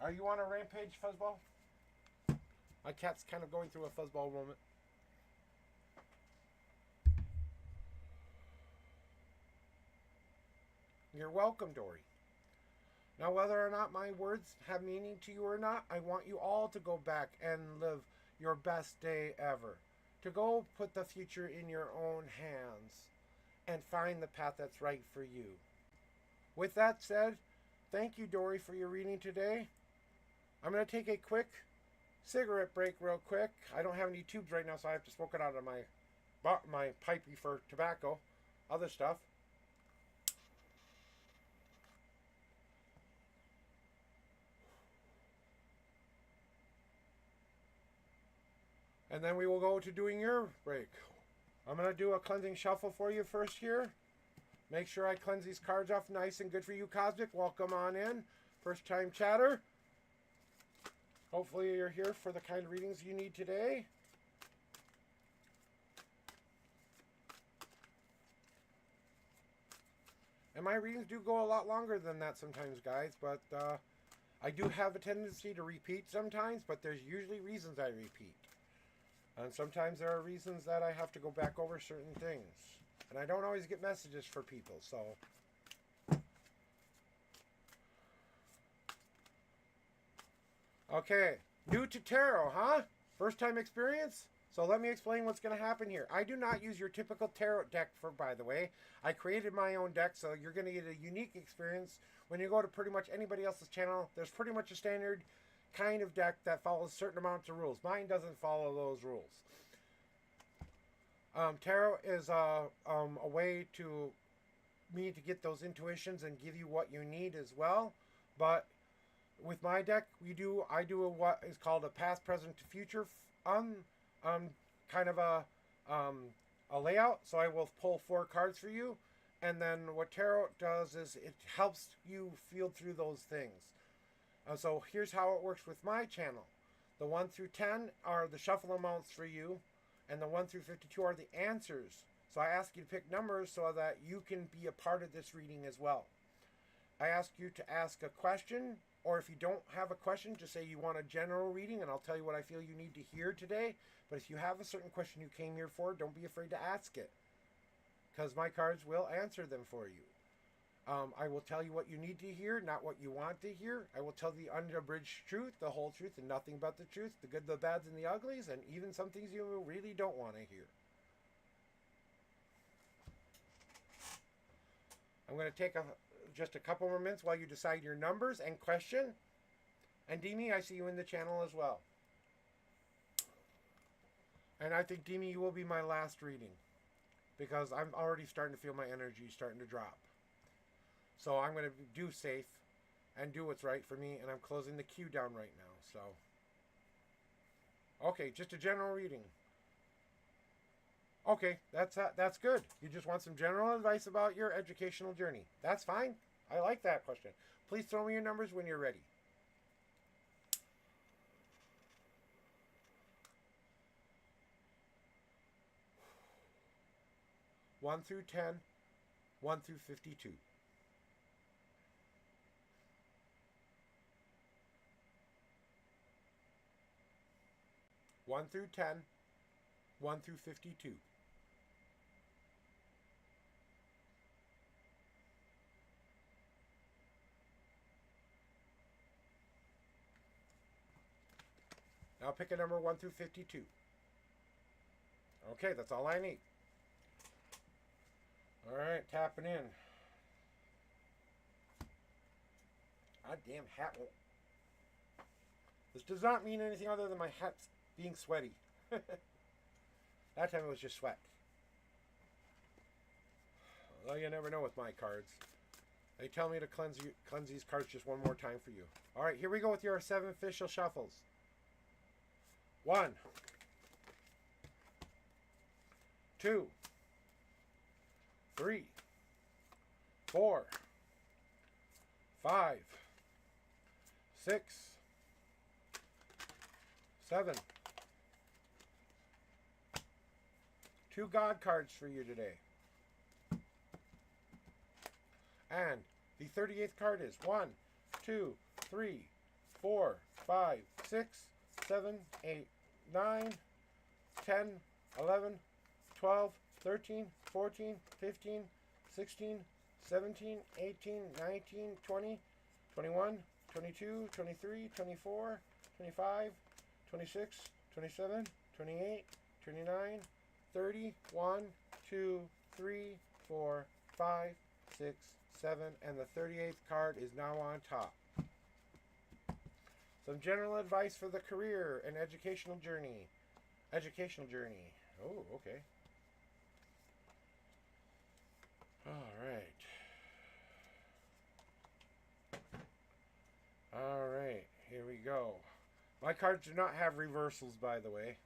Are you on a rampage, Fuzzball? My cat's kind of going through a fuzzball moment. You're welcome, Dory. Now, whether or not my words have meaning to you or not, I want you all to go back and live your best day ever. To go put the future in your own hands and find the path that's right for you. With that said, thank you, Dory, for your reading today. I'm going to take a quick cigarette break real quick. I don't have any tubes right now, so I have to smoke it out of my pipey for tobacco, other stuff. And then we will go to doing your break. I'm going to do a cleansing shuffle for you first here. Make sure I cleanse these cards off nice and good for you, Cosmic. Welcome on in. First time chatter. Hopefully you're here for the kind of readings you need today. And my readings do go a lot longer than that sometimes, guys. But I do have a tendency to repeat sometimes. But there's usually reasons I repeat. And sometimes there are reasons that I have to go back over certain things. And I don't always get messages for people, so. Okay, new to tarot, huh? First time experience? So let me explain what's going to happen here. I do not use your typical tarot deck, by the way. I created my own deck, so you're going to get a unique experience. When you go to pretty much anybody else's channel, there's pretty much a standard kind of deck that follows certain amounts of rules. Mine doesn't follow those rules. Tarot is a way to me to get those intuitions and give you what you need as well. But with my deck, I do what is called a past, present, to future kind of a layout. So I will pull 4 cards for you, and then what tarot does is it helps you feel through those things. So here's how it works with my channel. The 1 through 10 are the shuffle amounts for you, and the 1 through 52 are the answers. So I ask you to pick numbers so that you can be a part of this reading as well. I ask you to ask a question, or if you don't have a question, just say you want a general reading, and I'll tell you what I feel you need to hear today. But if you have a certain question you came here for, don't be afraid to ask it, because my cards will answer them for you. I will tell you what you need to hear, not what you want to hear. I will tell the unabridged truth, the whole truth, and nothing but the truth, the good, the bads, and the uglies, and even some things you really don't want to hear. I'm going to take just a couple more minutes while you decide your numbers and question. And Demi, I see you in the channel as well. And I think, Demi, you will be my last reading, because I'm already starting to feel my energy starting to drop. So I'm going to do safe and do what's right for me, and I'm closing the queue down right now. So, okay, just a general reading. Okay, that's good. You just want some general advice about your educational journey. That's fine. I like that question. Please throw me your numbers when you're ready. 1 through 10, 1 through 52. 1 through 10, 1 through 52. Now pick a number 1 through 52. Okay, that's all I need. Alright, tapping in. Goddamn hat. This does not mean anything other than my hat's being sweaty. That time it was just sweat. Well, you never know with my cards. They tell me to cleanse these cards just one more time for you. Alright, here we go with your 7 official shuffles. 1, 2, 3, 4, 5, 6, 7. 2 God cards for you today. And the 38th card is 1, 2, 3, 4, 5, 6, 7, 8, 9, 10, 11, 12, 13, 14, 15, 16, 17, 18, 19, 20, 21, 22, 23, 24, 25, 26, 27, 28, 29, 30, 1, 2, 3, 4, 5, 6, 7, and the 38th card is now on top. Some general advice for the career and educational journey. Educational journey. Oh, okay. All right, here we go. My cards do not have reversals, by the way.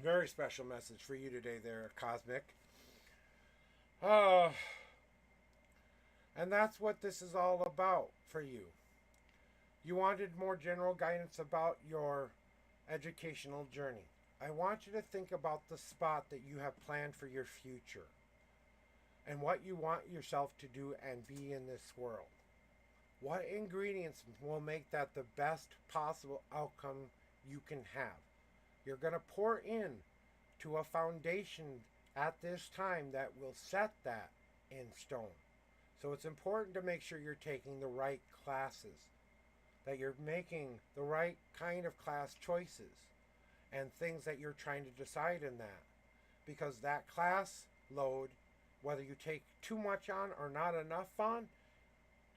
Very special message for you today there, Cosmic. And that's what this is all about for you. You wanted more general guidance about your educational journey. I want you to think about the spot that you have planned for your future and what you want yourself to do and be in this world. What ingredients will make that the best possible outcome you can have? You're going to pour in to a foundation at this time that will set that in stone. So it's important to make sure you're taking the right classes, that you're making the right kind of class choices and things that you're trying to decide in that. Because that class load, whether you take too much on or not enough on,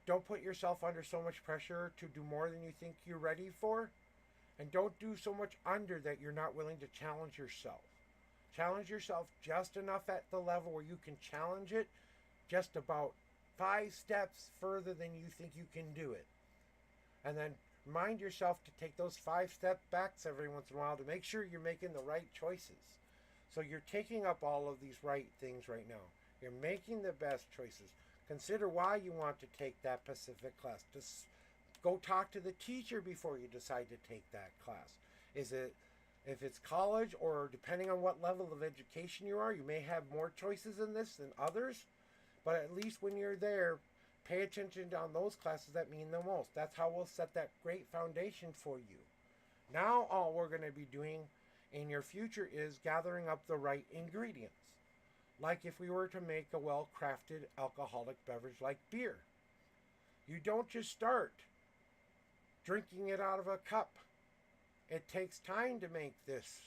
don't put yourself under so much pressure to do more than you think you're ready for. And don't do so much under that you're not willing to challenge yourself. Challenge yourself just enough at the level where you can challenge it just about 5 steps further than you think you can do it. And then remind yourself to take those 5 step backs every once in a while to make sure you're making the right choices. So you're taking up all of these right things right now. You're making the best choices. Consider why you want to take that Pacific class. Just go talk to the teacher before you decide to take that class. If it's college, or depending on what level of education you are, you may have more choices in this than others. But at least when you're there, pay attention on those classes that mean the most. That's how we'll set that great foundation for you. Now all we're going to be doing in your future is gathering up the right ingredients. Like if we were to make a well-crafted alcoholic beverage like beer. You don't just start drinking it out of a cup. It takes time to make this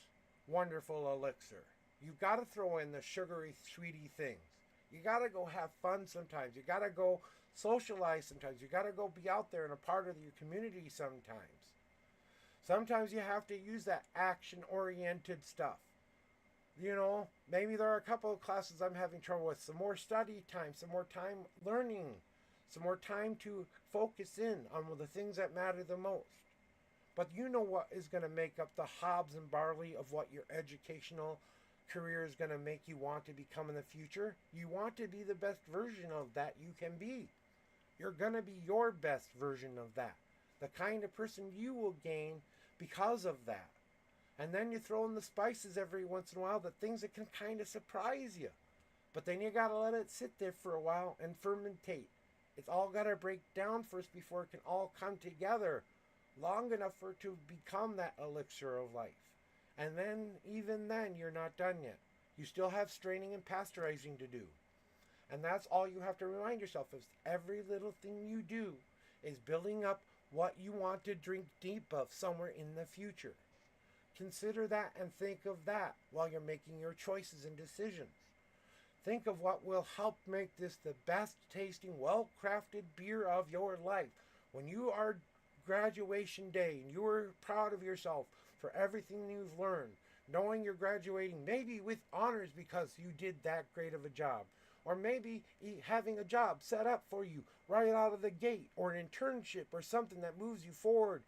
wonderful elixir. You've got to throw in the sugary, sweety things. You got to go have fun sometimes. You got to go socialize sometimes. You got to go be out there and a part of your community sometimes. Sometimes you have to use that action-oriented stuff. You know, maybe there are a couple of classes I'm having trouble with. Some more study time, some more time learning, some more time to focus in on the things that matter the most. But you know what is going to make up the hobs and barley of what your educational career is going to make you want to become in the future? You want to be the best version of that you can be. You're going to be your best version of that. The kind of person you will gain because of that. And then you throw in the spices every once in a while, the things that can kind of surprise you. But then you got to let it sit there for a while and fermentate. It's all got to break down first before it can all come together long enough for it to become that elixir of life. And then, even then, you're not done yet. You still have straining and pasteurizing to do. And that's all you have to remind yourself of. Every little thing you do is building up what you want to drink deep of somewhere in the future. Consider that and think of that while you're making your choices and decisions. Think of what will help make this the best tasting, well-crafted beer of your life. When you are graduation day and you are proud of yourself for everything you've learned, knowing you're graduating maybe with honors because you did that great of a job, or maybe having a job set up for you right out of the gate, or an internship or something that moves you forward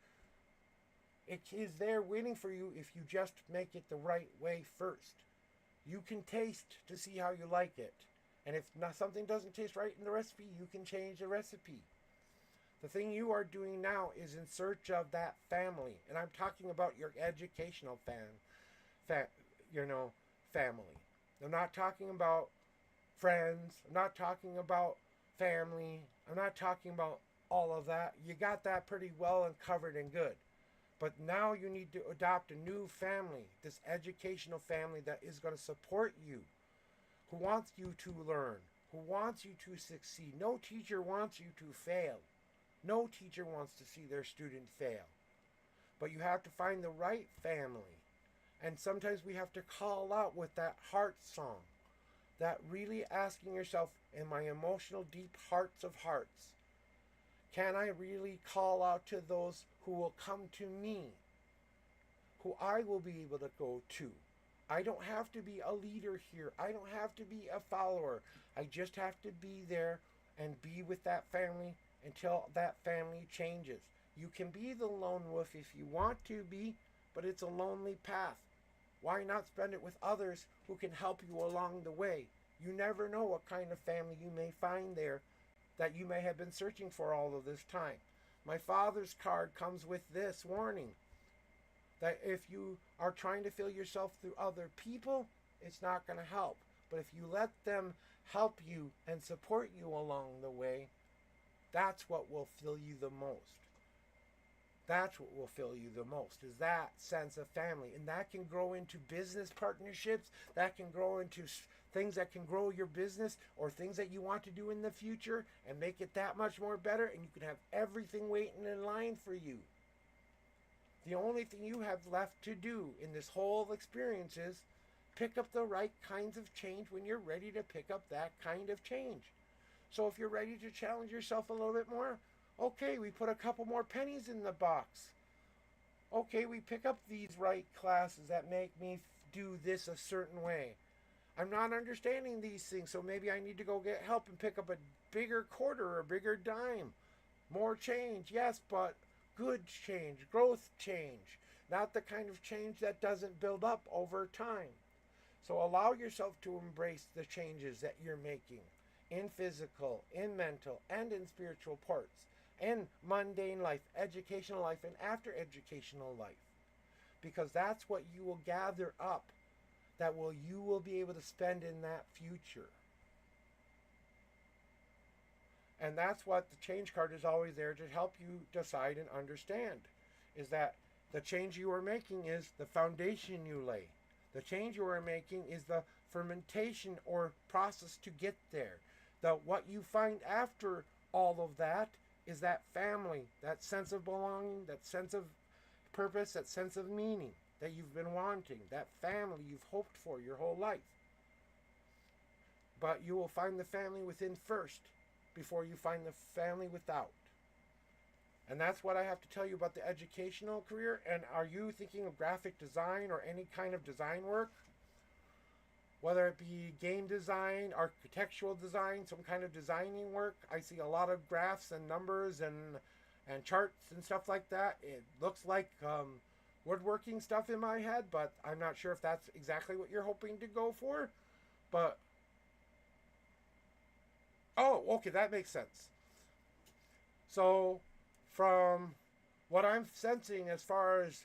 It is there waiting for you if you just make it the right way first. You can taste to see how you like it. And if something doesn't taste right in the recipe, you can change the recipe. The thing you are doing now is in search of that family. And I'm talking about your educational family. I'm not talking about friends. I'm not talking about family. I'm not talking about all of that. You got that pretty well and covered and good. But now you need to adopt a new family, this educational family that is going to support you, who wants you to learn, who wants you to succeed. No teacher wants you to fail. No teacher wants to see their student fail. But you have to find the right family. And sometimes we have to call out with that heart song, that really asking yourself, in my emotional deep hearts of hearts, can I really call out to those who will come to me, who I will be able to go to? I don't have to be a leader here. I don't have to be a follower. I just have to be there and be with that family until that family changes. You can be the lone wolf if you want to be, but it's a lonely path. Why not spend it with others who can help you along the way? You never know what kind of family you may find there that you may have been searching for all of this time. My father's card comes with this warning, that if you are trying to fill yourself through other people, it's not going to help. But if you let them help you and support you along the way, that's what will fill you the most. That's what will fill you the most, is that sense of family. And that can grow into business partnerships. That can grow into things that can grow your business, or things that you want to do in the future and make it that much more better. And you can have everything waiting in line for you. The only thing you have left to do in this whole experience is pick up the right kinds of change when you're ready to pick up that kind of change. So if you're ready to challenge yourself a little bit more, okay, we put a couple more pennies in the box. Okay, we pick up these right classes that make me do this a certain way. I'm not understanding these things, so maybe I need to go get help and pick up a bigger quarter or a bigger dime. More change, yes, but good change, growth change, not the kind of change that doesn't build up over time. So allow yourself to embrace the changes that you're making in physical, in mental, and in spiritual parts, in mundane life, educational life, and after educational life. Because that's what you will gather up, that you will be able to spend in that future. And that's what the change card is always there to help you decide and understand, is that the change you are making is the foundation you lay. The change you are making is the fermentation or process to get there. What you find after all of that is that family, that sense of belonging, that sense of purpose, that sense of meaning that you've been wanting, that family you've hoped for your whole life. But you will find the family within first before you find the family without. And that's what I have to tell you about the educational career. And are you thinking of graphic design or any kind of design work? Whether it be game design, architectural design, some kind of designing work. I see a lot of graphs and numbers and charts and stuff like that. It looks like woodworking stuff in my head, but I'm not sure if that's exactly what you're hoping to go for. But, oh, okay, that makes sense. So, from what I'm sensing as far as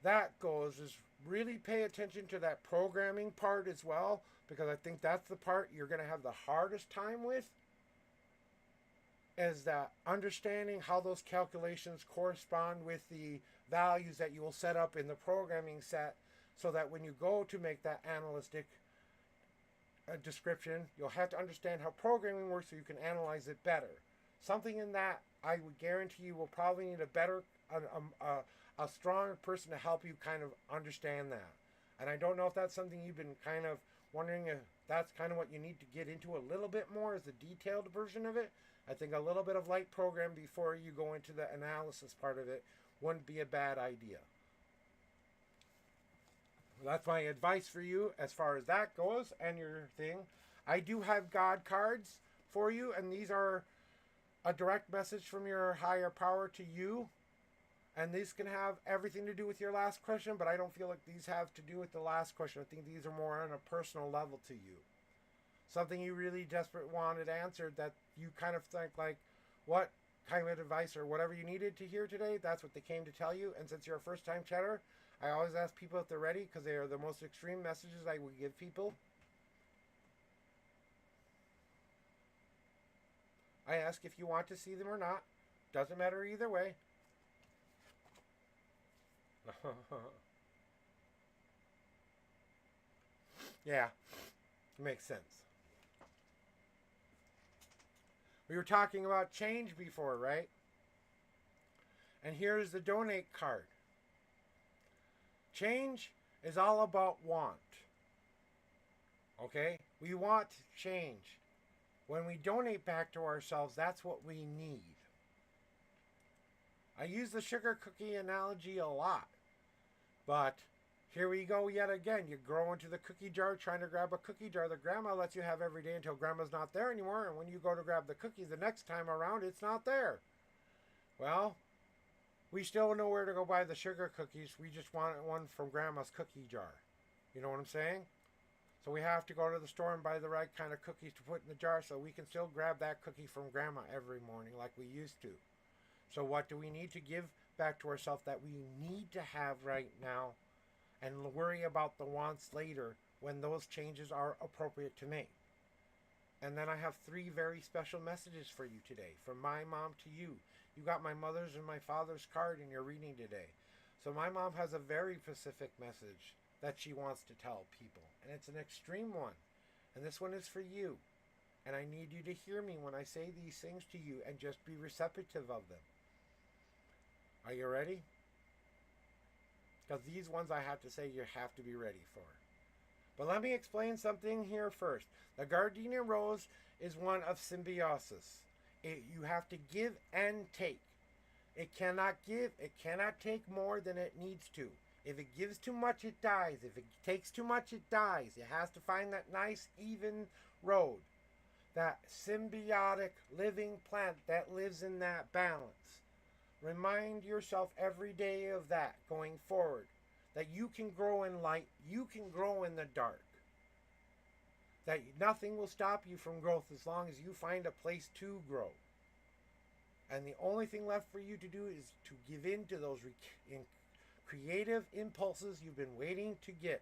that goes, is really pay attention to that programming part as well, because I think that's the part you're going to have the hardest time with, is that understanding how those calculations correspond with the values that you will set up in the programming set, so that when you go to make that analytic description, you'll have to understand how programming works so you can analyze it better. Something in that, I would guarantee you will probably need a strong person to help you kind of understand that. And I don't know if that's something you've been kind of wondering if that's kind of what you need to get into a little bit more, is the detailed version of it. I think a little bit of light program before you go into the analysis part of it wouldn't be a bad idea. That's my advice for you as far as that goes and your thing. I do have God cards for you, and these are a direct message from your higher power to you. And these can have everything to do with your last question, but I don't feel like these have to do with the last question. I think these are more on a personal level to you. Something you really desperate wanted answered that you kind of think like, what kind of advice or whatever you needed to hear today, that's what they came to tell you. And since you're a first time chatter, I always ask people if they're ready because they are the most extreme messages I would give people. I ask if you want to see them or not. Doesn't matter either way. Yeah, makes sense. We were talking about change before, right? And here's the donate card. Change is all about want. Okay? We want change. When we donate back to ourselves, that's what we need. I use the sugar cookie analogy a lot. But here we go yet again. You grow into the cookie jar trying to grab a cookie jar that grandma lets you have every day until grandma's not there anymore. And when you go to grab the cookie the next time around, it's not there. Well, we still know where to go buy the sugar cookies. We just want one from grandma's cookie jar. You know what I'm saying? So we have to go to the store and buy the right kind of cookies to put in the jar so we can still grab that cookie from grandma every morning like we used to. So what do we need to give back to ourselves that we need to have right now and worry about the wants later when those changes are appropriate to make? And then I have 3 very special messages for you today from my mom to you. You got my mother's and my father's card in your reading today. So my mom has a very specific message that she wants to tell people. And it's an extreme one. And this one is for you. And I need you to hear me when I say these things to you and just be receptive of them. Are you ready? Because these ones I have to say you have to be ready for. But let me explain something here first. The gardenia rose is one of symbiosis. You have to give and take. It cannot give, it cannot take more than it needs to. If it gives too much, it dies. If it takes too much, it dies. It has to find that nice, even road. That symbiotic living plant that lives in that balance. Remind yourself every day of that going forward. That you can grow in light. You can grow in the dark. That nothing will stop you from growth as long as you find a place to grow. And the only thing left for you to do is to give in to those creative impulses you've been waiting to get.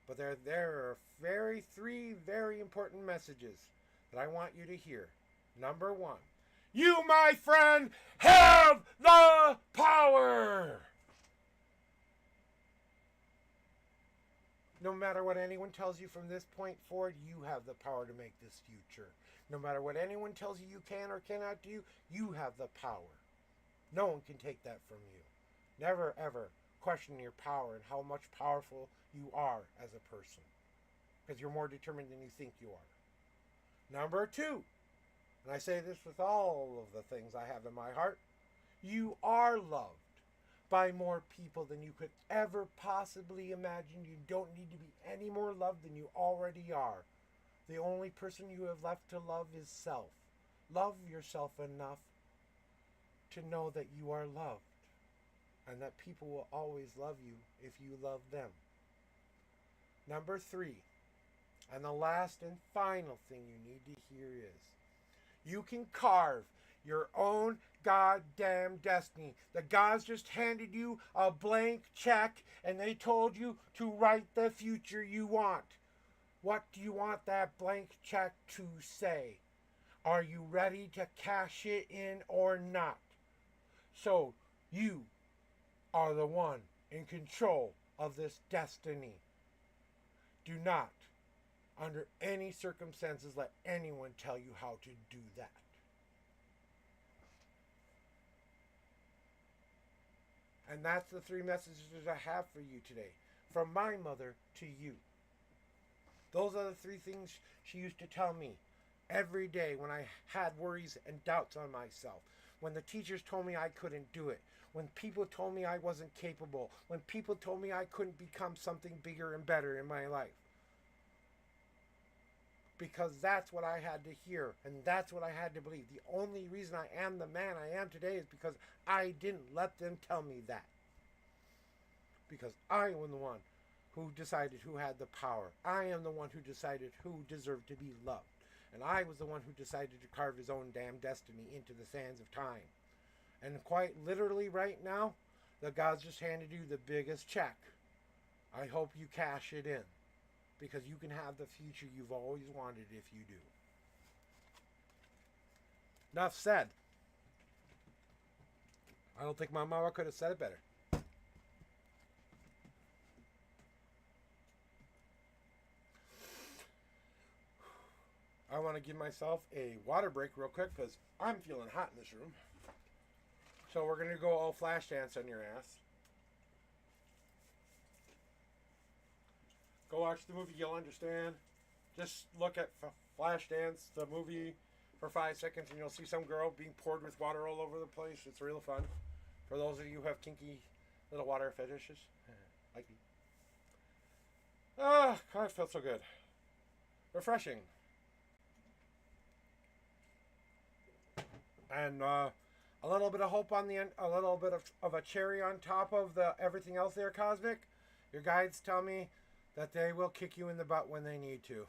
But there are 3 very important messages that I want you to hear. Number 1, you, my friend, have the power. No matter what anyone tells you from this point forward, you have the power to make this future. No matter what anyone tells you you can or cannot do, you have the power. No one can take that from you. Never, ever question your power and how much powerful you are as a person. Because you're more determined than you think you are. Number 2, and I say this with all of the things I have in my heart, you are loved by more people than you could ever possibly imagine. You don't need to be any more loved than you already are. The only person you have left to love is self. Love yourself enough to know that you are loved and that people will always love you if you love them. Number 3, and the last and final thing you need to hear is you can carve your own goddamn destiny. The gods just handed you a blank check and they told you to write the future you want. What do you want that blank check to say? Are you ready to cash it in or not? So you are the one in control of this destiny. Do not, under any circumstances, let anyone tell you how to do that. And that's the 3 messages I have for you today. From my mother to you. Those are the 3 things she used to tell me every day when I had worries and doubts on myself. When the teachers told me I couldn't do it. When people told me I wasn't capable. When people told me I couldn't become something bigger and better in my life. because that's what I had to hear and that's what I had to believe. The only reason I am the man I am today is because I didn't let them tell me that. Because I am the one who decided who had the power. I am the one who decided who deserved to be loved. And I was the one who decided to carve his own damn destiny into the sands of time. And quite literally right now, the gods just handed you the biggest check. I hope you cash it in. Because you can have the future you've always wanted if you do. Enough said. I don't think my mama could have said it better. I want to give myself a water break real quick because I'm feeling hot in this room. So we're going to go all flash dance on your ass. Go watch the movie, you'll understand. Just look at Flashdance, the movie, for 5 seconds, and you'll see some girl being poured with water all over the place. It's real fun. For those of you who have kinky little water fetishes, like me. Ah, God, it felt so good. Refreshing. And a little bit of hope on the end, a little bit of a cherry on top of the everything else there, Cosmic. Your guides tell me that they will kick you in the butt when they need to.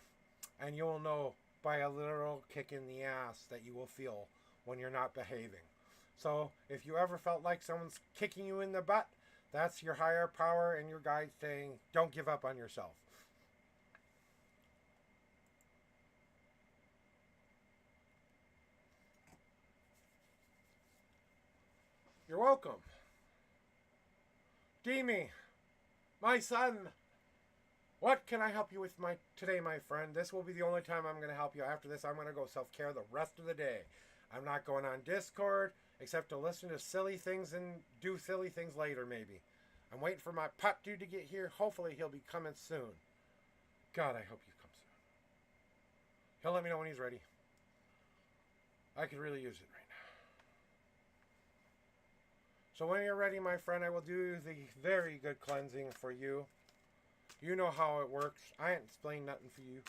And you will know by a literal kick in the ass that you will feel when you're not behaving. So if you ever felt like someone's kicking you in the butt, that's your higher power and your guide saying, don't give up on yourself. You're welcome. Demi, my son, what can I help you with today, my friend? This will be the only time I'm going to help you. After this, I'm going to go self-care the rest of the day. I'm not going on Discord, except to listen to silly things and do silly things later, maybe. I'm waiting for my pot dude to get here. Hopefully, he'll be coming soon. God, I hope you come soon. He'll let me know when he's ready. I could really use it right now. So when you're ready, my friend, I will do the very good cleansing for you. You know how it works. I ain't explained nothing for you.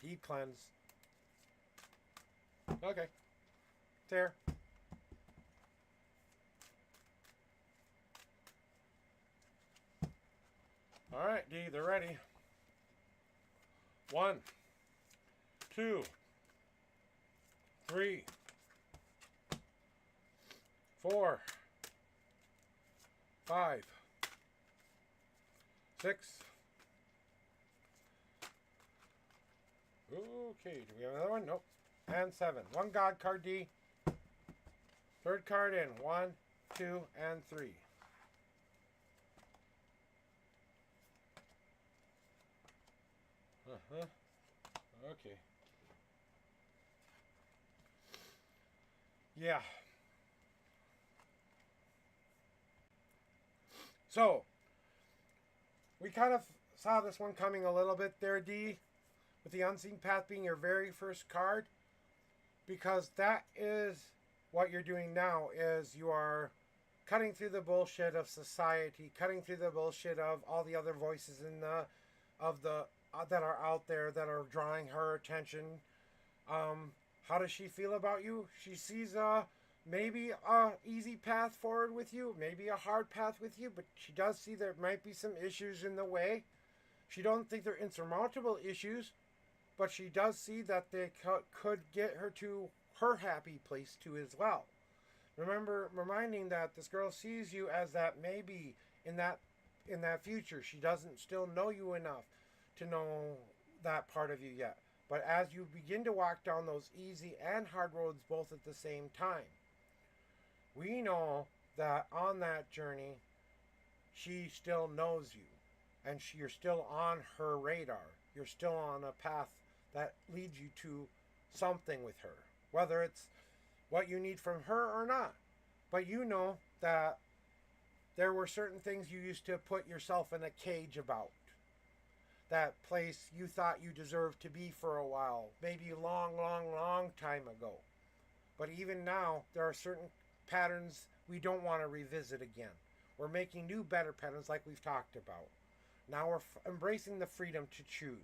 Deep cleanse. Okay. There. Alright, D, they're ready. 1, 2, 3, 4, 5, 6. Okay, do we have another one? Nope. And 7. 1 God card, D. Third card in. 1, 2, and 3. Okay. Yeah. So, we kind of saw this one coming a little bit there, D, with the Unseen Path being your very first card, because that is what you're doing now, is you are cutting through the bullshit of society, cutting through the bullshit of all the other voices in that are out there that are drawing her attention. How does she feel about you? She sees maybe a easy path forward with you, maybe a hard path with you, but she does see there might be some issues in the way. She don't think they're insurmountable issues, but she does see that they could get her to her happy place too as well. Remember, reminding that this girl sees you as that maybe in that future. She doesn't still know you enough to know that part of you yet. But as you begin to walk down those easy and hard roads both at the same time, we know that on that journey, she still knows you. And you're still on her radar. You're still on a path that leads you to something with her. Whether it's what you need from her or not. But you know that there were certain things you used to put yourself in a cage about. That place you thought you deserved to be for a while. Maybe a long, long, long time ago. But even now, there are certain patterns we don't want to revisit again. We're making new, better patterns like we've talked about. Now we're embracing the freedom to choose.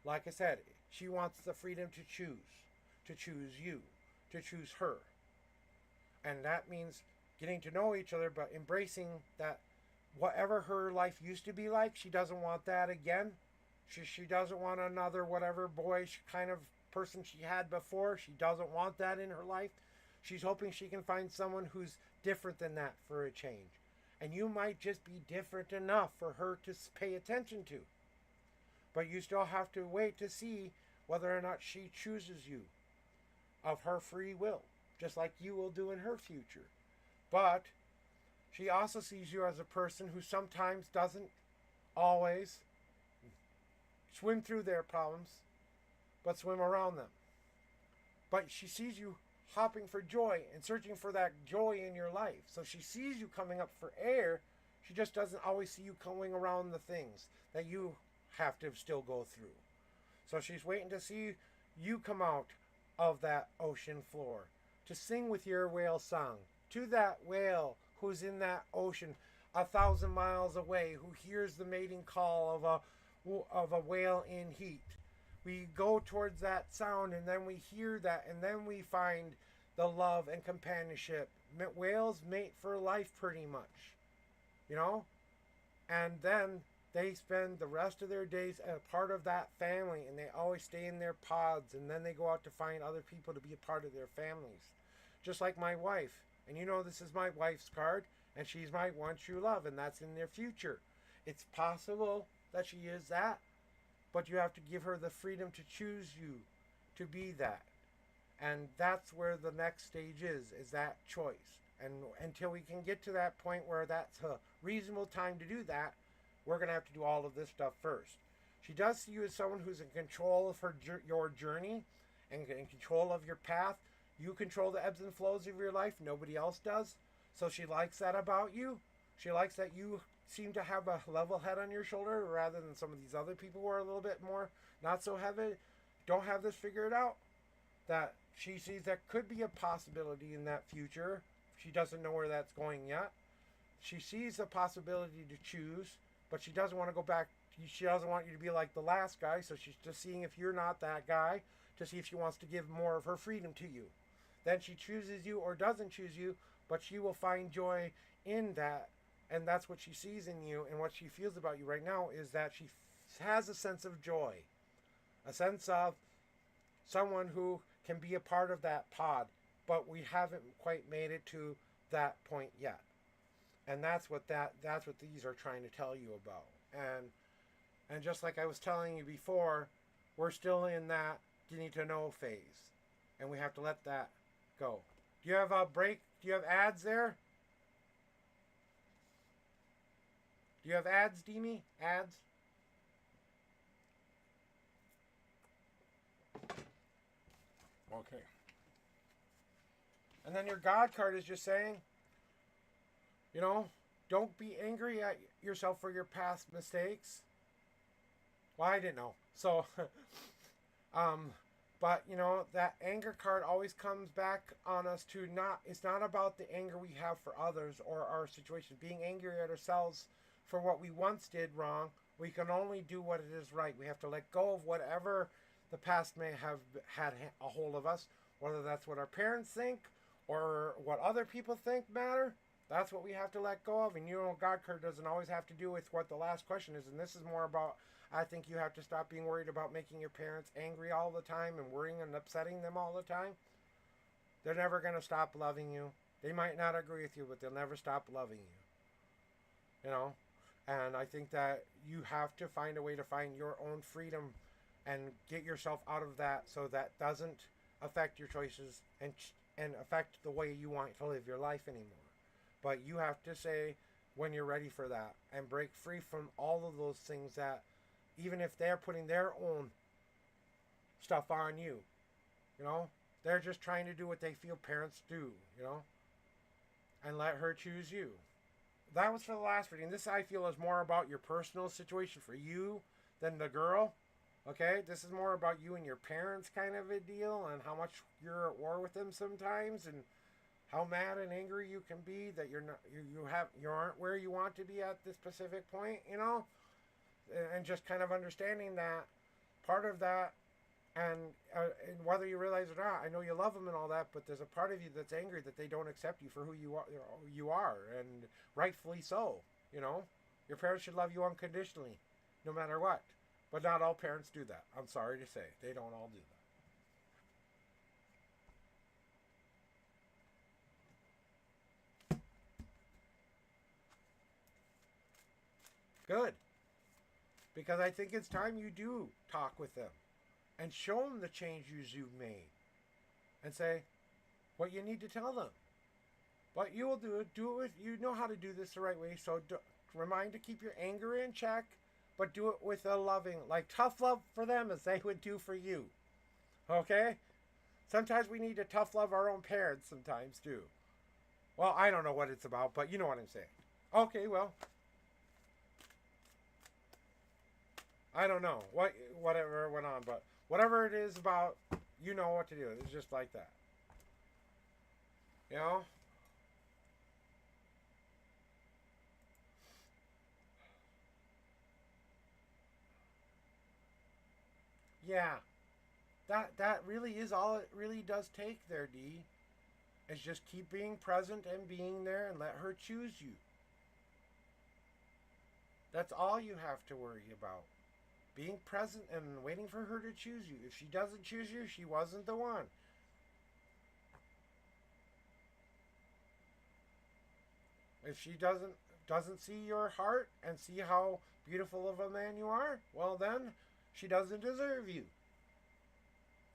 Like I said, she wants the freedom to choose you, to choose her. And that means getting to know each other, but embracing that whatever her life used to be like, she doesn't want that again. She doesn't want another whatever boyish kind of person she had before. She doesn't want that in her life. She's hoping she can find someone who's different than that for a change. And you might just be different enough for her to pay attention to. But you still have to wait to see whether or not she chooses you of her free will, just like you will do in her future. But she also sees you as a person who sometimes doesn't always swim through their problems, but swim around them. But she sees you hopping for joy and searching for that joy in your life. So she sees you coming up for air. She just doesn't always see you coming around the things that you have to still go through. So she's waiting to see you come out of that ocean floor to sing with your whale song to that whale who's in that ocean 1,000 miles away, who hears the mating call of a whale in heat. We go towards that sound, and then we hear that, and then we find the love and companionship. Whales mate for life pretty much, you know? And then they spend the rest of their days a part of that family, and they always stay in their pods, and then they go out to find other people to be a part of their families. Just like my wife. And you know, this is my wife's card, and she's my one true love, and that's in their future. It's possible that she is that, but you have to give her the freedom to choose you to be that. And that's where the next stage is that choice. And until we can get to that point where that's a reasonable time to do that, we're going to have to do all of this stuff first. She does see you as someone who's in control of your journey and in control of your path. You control the ebbs and flows of your life. Nobody else does. So she likes that about you. She likes that you seem to have a level head on your shoulder rather than some of these other people who are a little bit more not so heavy, don't have this figured out. That she sees that could be a possibility in that future. She doesn't know where that's going yet. She sees the possibility to choose, but she doesn't want to go back. She doesn't want you to be like the last guy, so she's just seeing if you're not that guy to see if she wants to give more of her freedom to you. Then she chooses you or doesn't choose you, but she will find joy in that. And that's what she sees in you, and what she feels about you right now is that she has a sense of joy. A sense of someone who can be a part of that pod, but we haven't quite made it to that point yet. And that's what these are trying to tell you about. And just like I was telling you before, we're still in that getting to know phase. And we have to let that go. Do you have a break? Do you have ads there? Do you have ads, Demi? Ads? Okay. And then your God card is just saying, you know, don't be angry at yourself for your past mistakes. Well, I didn't know. So, but, you know, that anger card always comes back on us to it's not about the anger we have for others or our situation. Being angry at ourselves for what we once did wrong. We can only do what it is right. We have to let go of whatever the past may have had a hold of us, whether that's what our parents think or what other people think matter. That's what we have to let go of. And you know, God card doesn't always have to do with what the last question is. And this is more about, I think you have to stop being worried about making your parents angry all the time and worrying and upsetting them all the time. They're never going to stop loving you. They might not agree with you, but they'll never stop loving you. You know? And I think that you have to find a way to find your own freedom and get yourself out of that so that doesn't affect your choices and affect the way you want to live your life anymore. But you have to say when you're ready for that and break free from all of those things that even if they're putting their own stuff on you, you know, they're just trying to do what they feel parents do, you know, and let her choose you. That was for the last reading. This, I feel, is more about your personal situation for you than the girl. Okay? This is more about you and your parents kind of a deal and how much you're at war with them sometimes. And how mad and angry you can be that you're not you aren't where you want to be at this specific point, you know, and just kind of understanding that part of that, and whether you realize it or not, I know you love them and all that, but there's a part of you that's angry that they don't accept you for who you are, and rightfully so. You know, your parents should love you unconditionally, no matter what. But not all parents do that. I'm sorry to say, they don't all do that. Good. Because I think it's time you do talk with them and show them the changes you've made and say what you need to tell them. But you will do it with, you know how to do this the right way, so remind to keep your anger in check, but do it with a loving, like tough love for them as they would do for you. Okay? Sometimes we need to tough love our own parents sometimes too. Well, I don't know what it's about, but you know what I'm saying. Okay, well, I don't know whatever went on, but whatever it is about, you know what to do. It's just like that. You know? Yeah. That really is all it really does take there, D. Is just keep being present and being there and let her choose you. That's all you have to worry about. Being present and waiting for her to choose you. If she doesn't choose you, she wasn't the one. If she doesn't see your heart and see how beautiful of a man you are, well then she doesn't deserve you.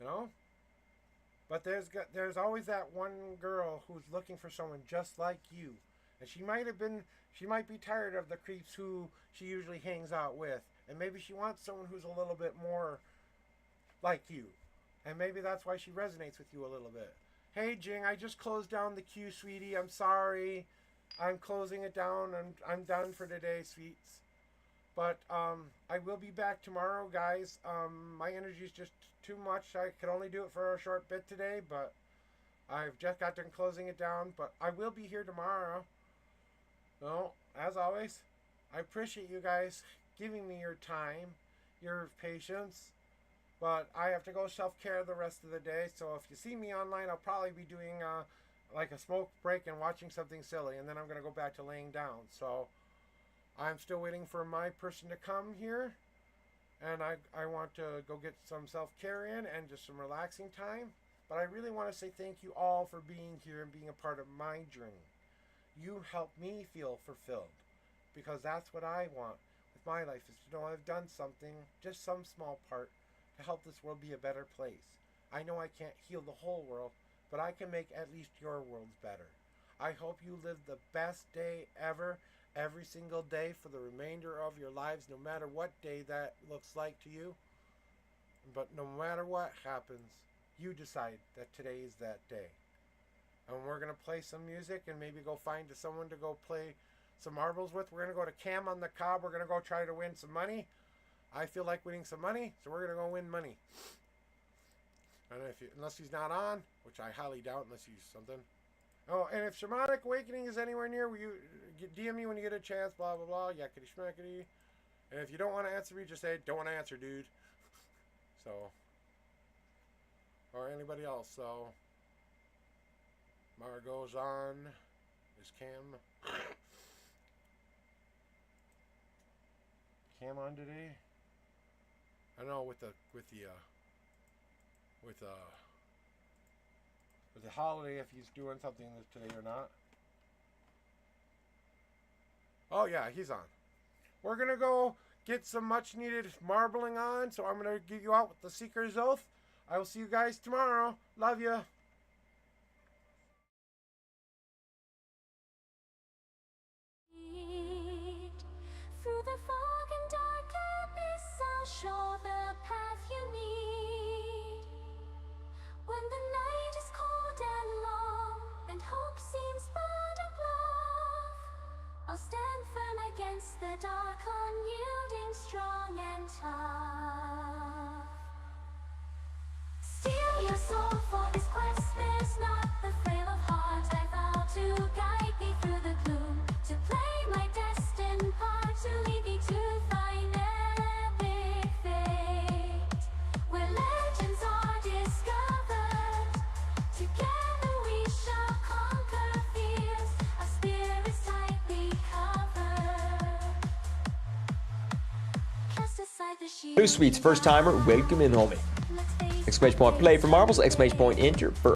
You know? But there's always that one girl who's looking for someone just like you. And she might be tired of the creeps who she usually hangs out with. And maybe she wants someone who's a little bit more like you. And maybe that's why she resonates with you a little bit. Hey, Jing, I just closed down the queue, sweetie. I'm sorry. I'm closing it down. I'm done for today, sweets. But I will be back tomorrow, guys. My energy is just too much. I could only do it for a short bit today, but I've just got done closing it down. But I will be here tomorrow. So, as always, I appreciate you guys giving me your time, your patience. But I have to go self-care the rest of the day. So if you see me online, I'll probably be doing like a smoke break and watching something silly. And then I'm going to go back to laying down. So I'm still waiting for my person to come here. And I want to go get some self-care in and just some relaxing time. But I really want to say thank you all for being here and being a part of my journey. You help me feel fulfilled. Because that's what I want with my life, is to know I've done something, just some small part, to help this world be a better place. I know I can't heal the whole world, but I can make at least your worlds better. I hope you live the best day ever, every single day for the remainder of your lives, no matter what day that looks like to you. But no matter what happens, you decide that today is that day. And we're going to play some music and maybe go find someone to go play some marbles with. We're going to go to Cam on the Cob. We're going to go try to win some money. I feel like winning some money, so we're going to go win money. And unless he's not on, which I highly doubt unless he's something. Oh, and if Shamanic Awakening is anywhere near, will you DM me when you get a chance, blah, blah, blah, yakety schmackety. And if you don't want to answer me, just say, don't want to answer, dude. So, or anybody else, so. Margot's on. Is Cam on today? I don't know with the holiday if he's doing something today or not. Oh yeah, he's on. We're gonna go get some much needed marbling on, so I'm gonna give you out with the Seeker's Oath. I will see you guys tomorrow. Love ya. Through the fog and dark abyss, I'll show the path you need. When the night is cold and long, and hope seems but a bluff, I'll stand firm against the dark, unyielding, strong and tough. Steel your soul for this quest, there's not the frail of heart I've Blue Sweets, first timer, welcome in, homie. Exclamation point play for marbles, exclamation point enter for